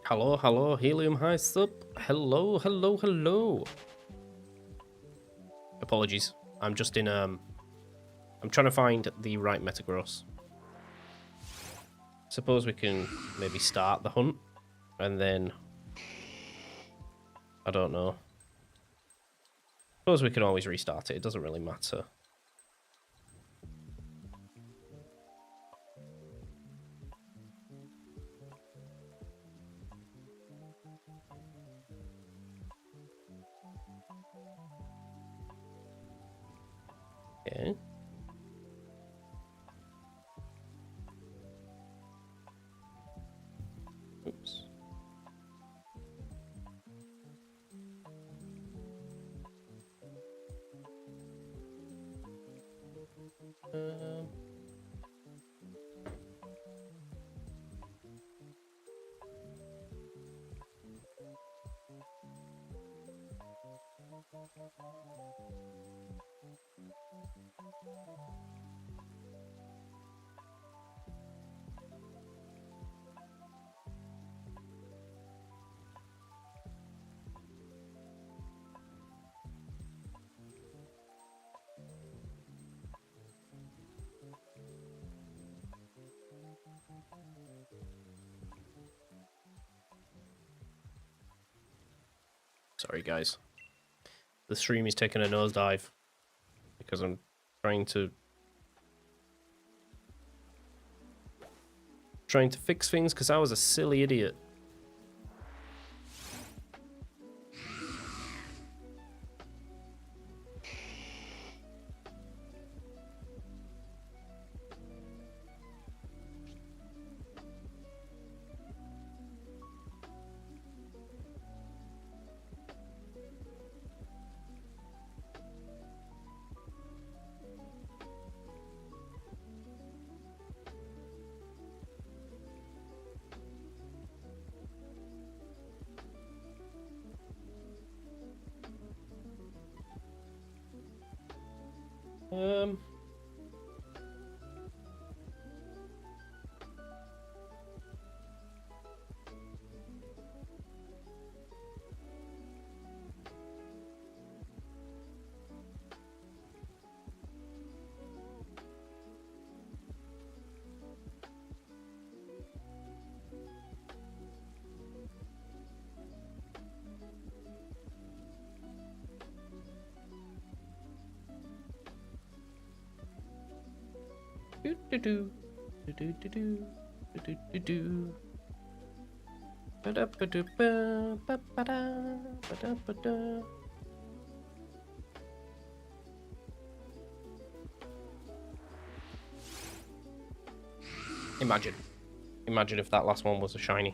Hello, hello, Helium High Sub. Hello, hello, hello. Apologies. I'm just in I'm trying to find the right Metagross. Suppose we can maybe start the hunt and then I don't know. Suppose we can always restart it. It doesn't really matter. Okay. Oops. Um. Sorry, guys. The stream is taking a nosedive because I'm trying to fix things because I was a silly idiot. Um. Do do do do do do do do do. Ba-da-ba-da-ba, ba-ba-da, ba-da-ba-da. Imagine. Imagine if that last one was a shiny.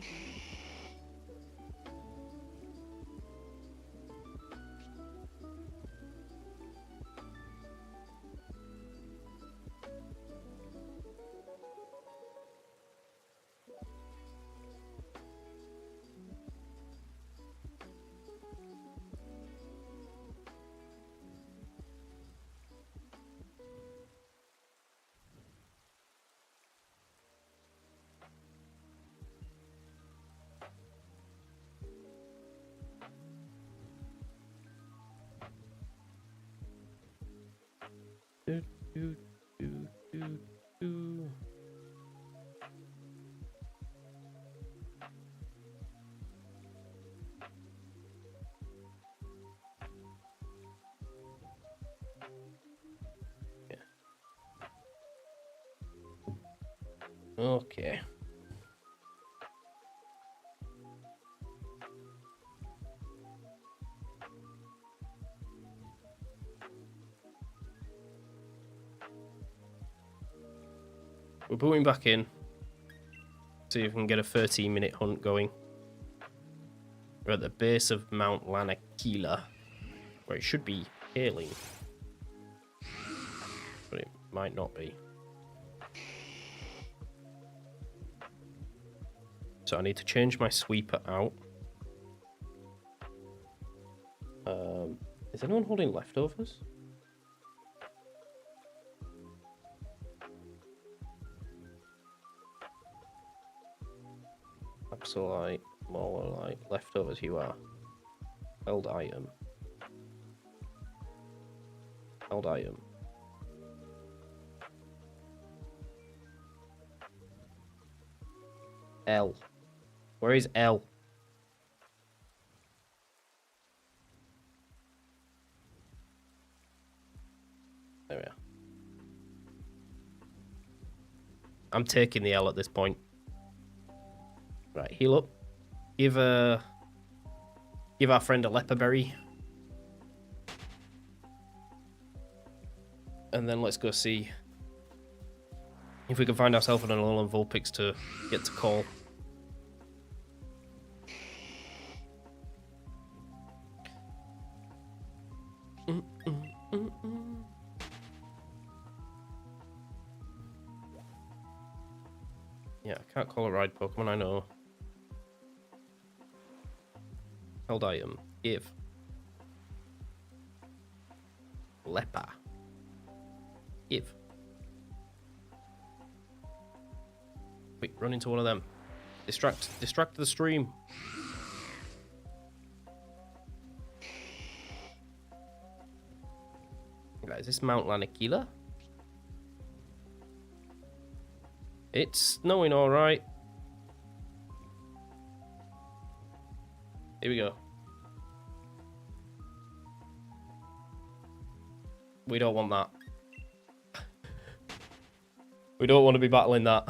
Do, do, do, do, do. Yeah. Okay. We're booting back in. See if we can get a 13-minute hunt going. We're at the base of Mount Lanakila, where it should be hailing. But it might not be. So I need to change my sweeper out. Is anyone holding leftovers? Absolite, Morlite, leftovers you are. Held item. Held item. L. Where is L? There we are. I'm taking the L at this point. Right, heal up. Give our friend a leper berry. And then let's go see if we can find ourselves an Alolan Vulpix to get to call. Yeah, I can't call a ride Pokemon, I know. Held item. Give. Leper. Give. Wait, run into one of them. Distract the stream. Right, is this Mount Lanakila? It's snowing alright. Here we go. We don't want that. We don't want to be battling that.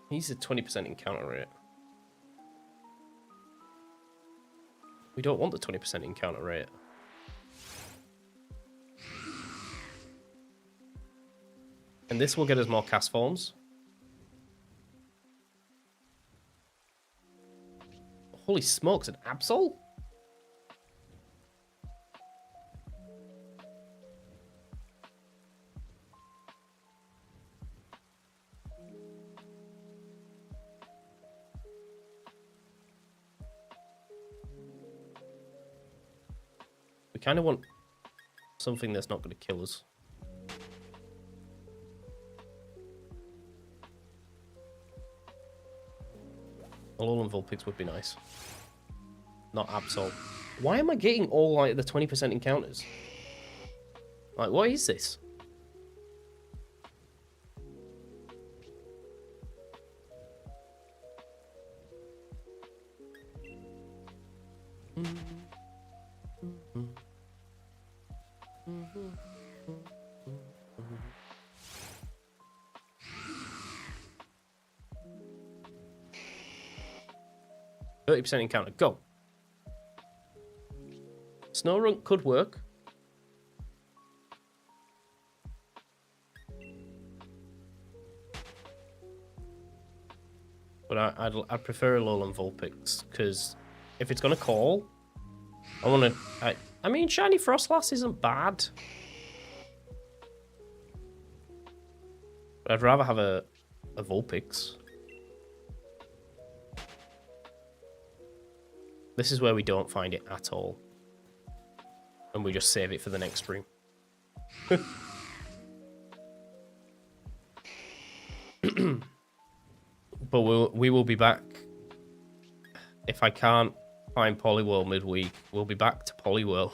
He's a 20% encounter rate. We don't want the 20% encounter rate. And this will get us more cast forms. Holy smokes, an Absol? We kind of want something that's not going to kill us. Alolan Vulpix would be nice. Not Absol. Why am I getting all like the 20% encounters? Like, what is this? %30 encounter. Go. Snow Runk could work. But I'd prefer Alolan Vulpix, because if it's going to call, I want to... I mean, Shiny Frostlass isn't bad. But I'd rather have a a Vulpix. This is where we don't find it at all. And we just save it for the next stream. But we will be back. If I can't find Poliwhirl midweek, we'll be back to Poliwhirl.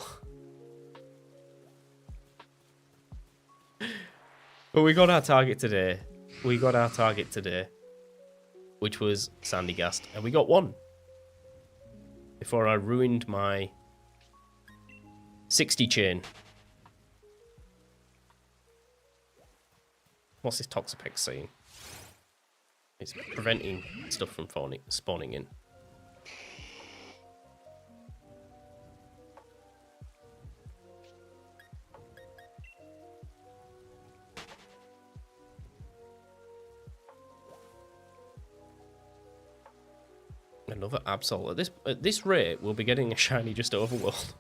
But we got our target today. Which was Sandygast. And we got one. Before I ruined my 60 chain. What's this Toxapex saying? It's preventing stuff from spawning in. Another Absol. At this rate, we'll be getting a shiny just Overworld.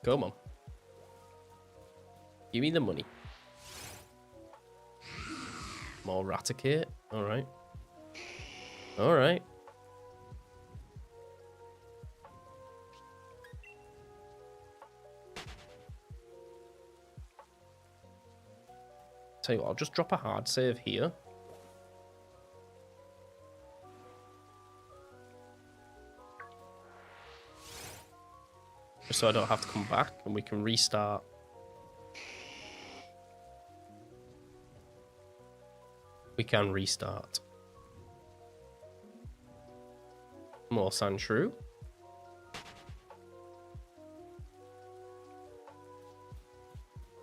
Come on. Give me the money. More Raticate. Alright. Alright. Tell you what, I'll just drop a hard save here. Just so I don't have to come back and we can restart. We can restart. More Sandshrew.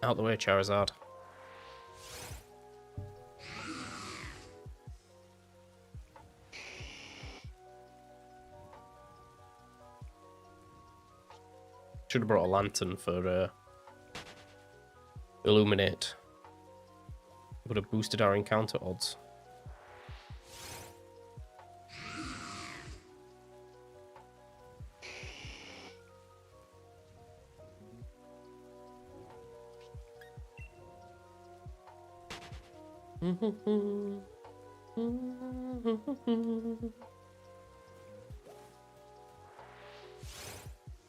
Out the way, Charizard. Should have brought a lantern for Illuminate. Would have boosted our encounter odds.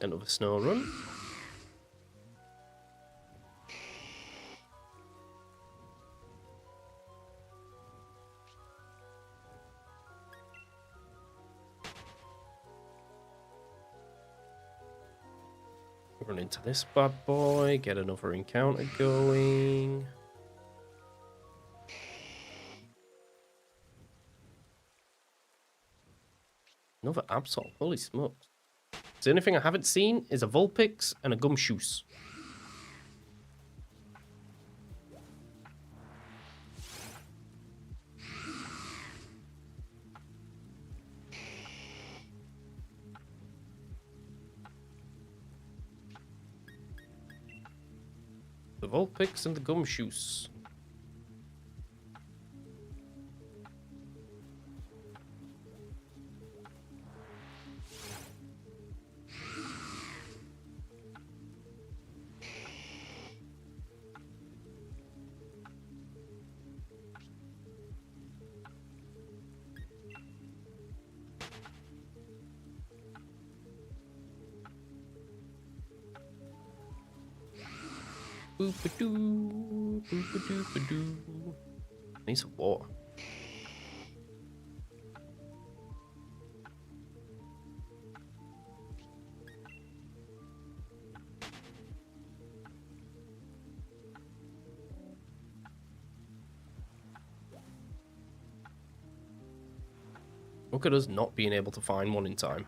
Another snow run. Run into this bad boy, get another encounter going. Another Absol, holy smokes. The only thing I haven't seen is a Vulpix and a Gumshoos. The Vulpix and the Gumshoos. Boop-a-doo, boop-a-doo-ba-doo. Need some water. Look at us not being able to find one in time.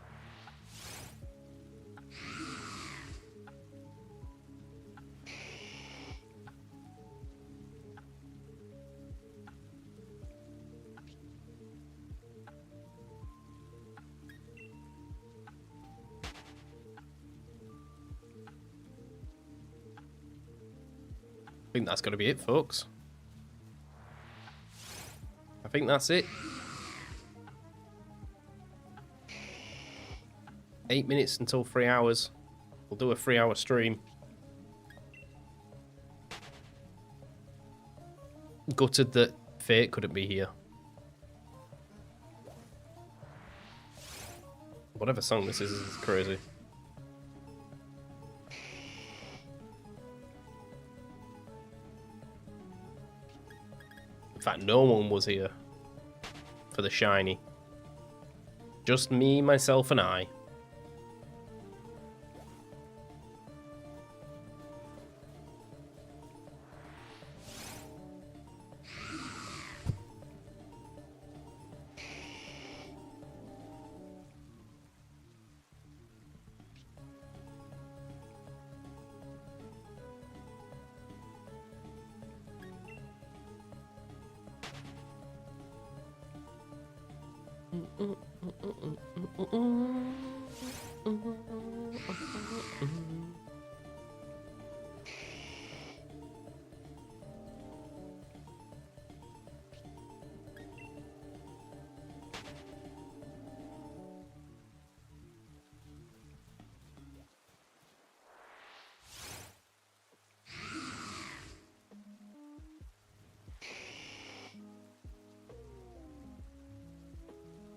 I think that's going to be it, folks. I think that's it. 8 minutes until 3 hours. We'll do a 3-hour stream. Gutted that Fate couldn't be here. Whatever song this is crazy. In fact, no one was here for the shiny. Just me, myself, and I.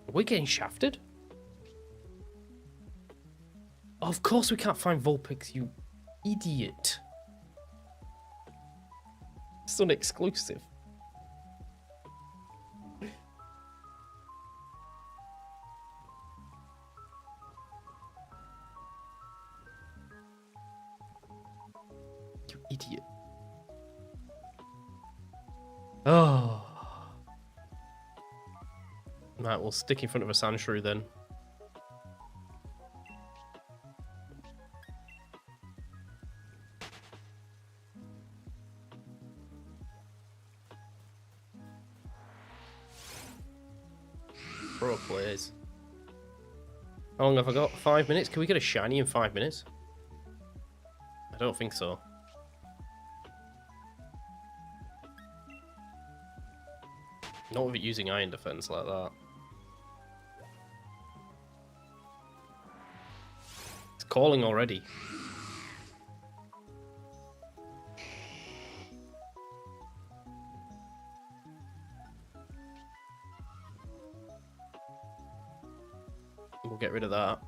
Are we getting shafted? Of course we can't find Vulpix, you idiot. It's unexclusive. You idiot. Oh. Right, we'll stick in front of a Sandshrew then. Pro players. How long have I got? 5 minutes? Can we get a shiny in 5 minutes? I don't think so. Not with it using Iron Defense like that. It's calling already. We'll get rid of that.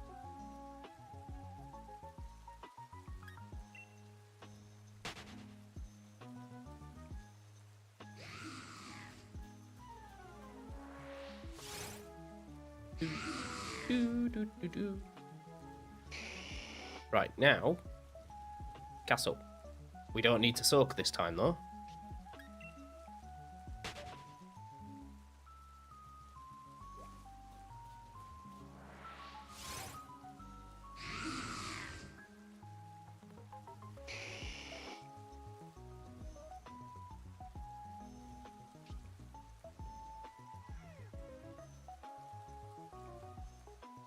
Right, now, castle. We don't need to soak this time, though.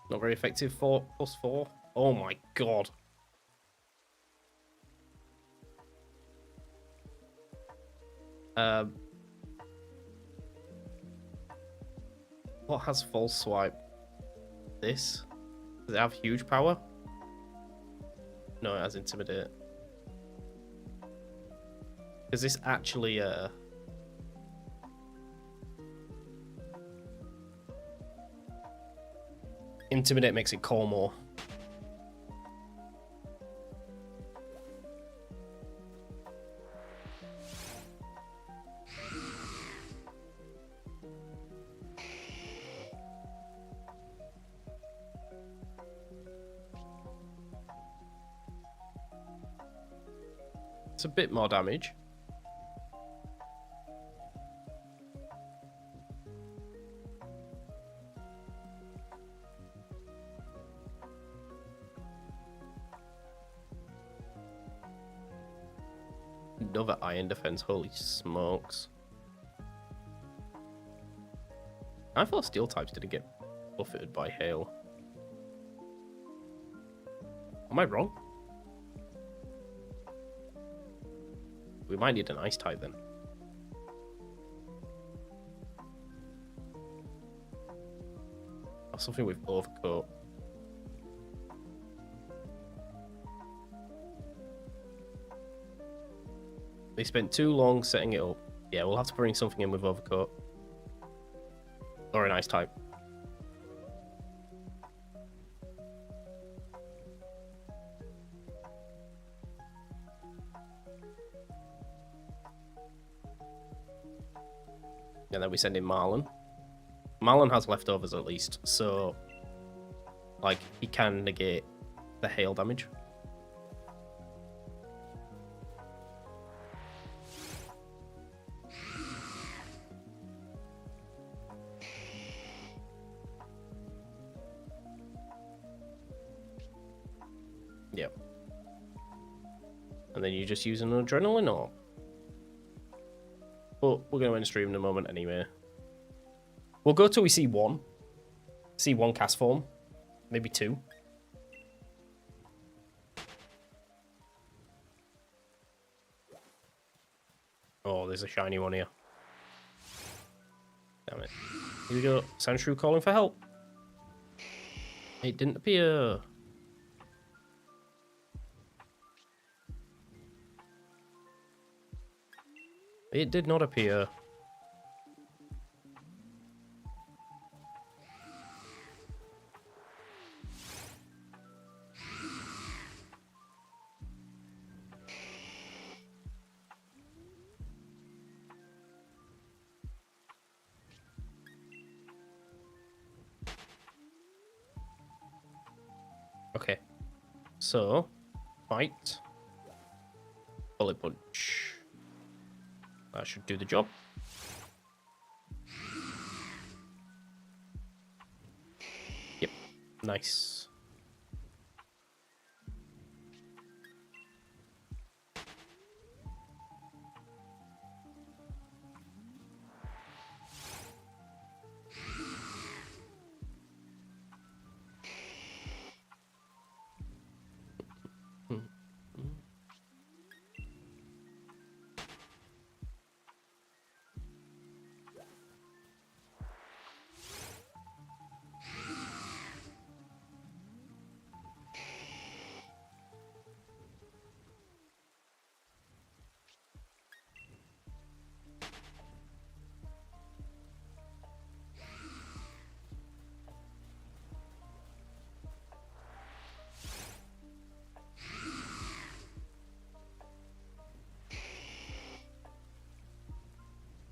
Not very effective. 4 plus 4. Oh my god. What has false swipe? This? Does it have huge power? No, it has intimidate. Is this actually Intimidate makes it call more. It's a bit more damage. Another iron defense, holy smokes. I thought steel types didn't get buffeted by hail. Am I wrong? We might need an ice type then. something with overcoat. They spent too long setting it up. Yeah, we'll have to bring something in with overcoat. Or an ice type. And then we send in Marlon. Marlon has leftovers at least, so like he can negate the hail damage. Yep. And then you just use an adrenaline or. But we're going to end stream in a moment anyway. We'll go till we see one. See one cast form. Maybe two. Oh, there's a shiny one here. Damn it. Here we go. Sandshrew calling for help. It didn't appear. It did not appear. Okay. So, fight. Bullet punch. That should do the job. Yep. Nice.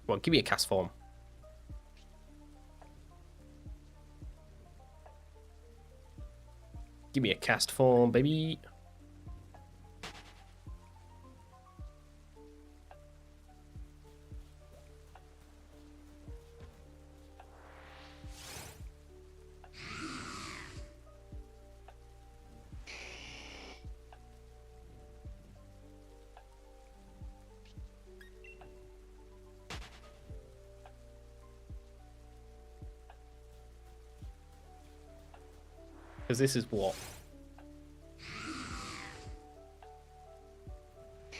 Well, give me a cast form. Give me a cast form, baby. Because this is what?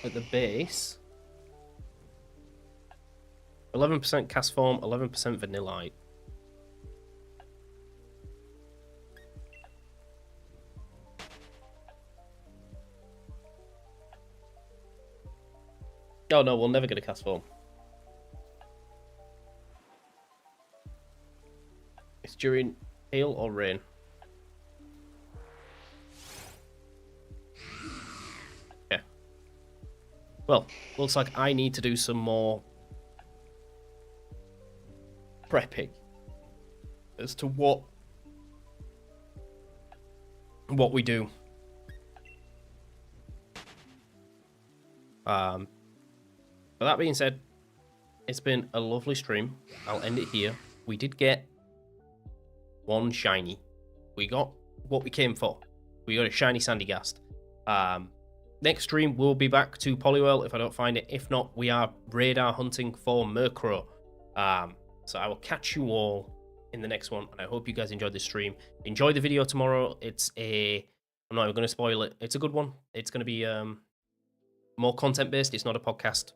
At the base. 11% cast form, 11% vanillite. Oh no, we'll never get a cast form. It's during hail or rain. Yeah. Well, looks like I need to do some more prepping as to what we do. But that being said, it's been a lovely stream. I'll end it here. We did get one shiny. We got what we came for. We got a shiny Sandygast. Next stream, we'll be back to Poliwell if I don't find it. If not, we are radar hunting for Murkrow. So I will catch you all in the next one, and I hope you guys enjoyed this stream. Enjoy the video tomorrow. It's I'm not even going to spoil it. It's a good one. It's going to be more content-based. It's not a podcast,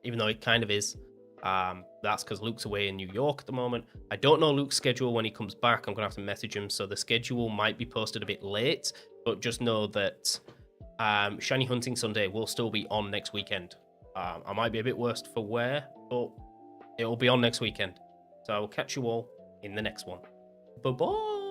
even though it kind of is. that's because Luke's away in New York at the moment. I don't know Luke's schedule when he comes back. I'm going to have to message him. So the schedule might be posted a bit late, but just know that Shiny Hunting Sunday will still be on next weekend. I might be a bit worse for wear, but it will be on next weekend. So I will catch you all in the next one. Bye-bye.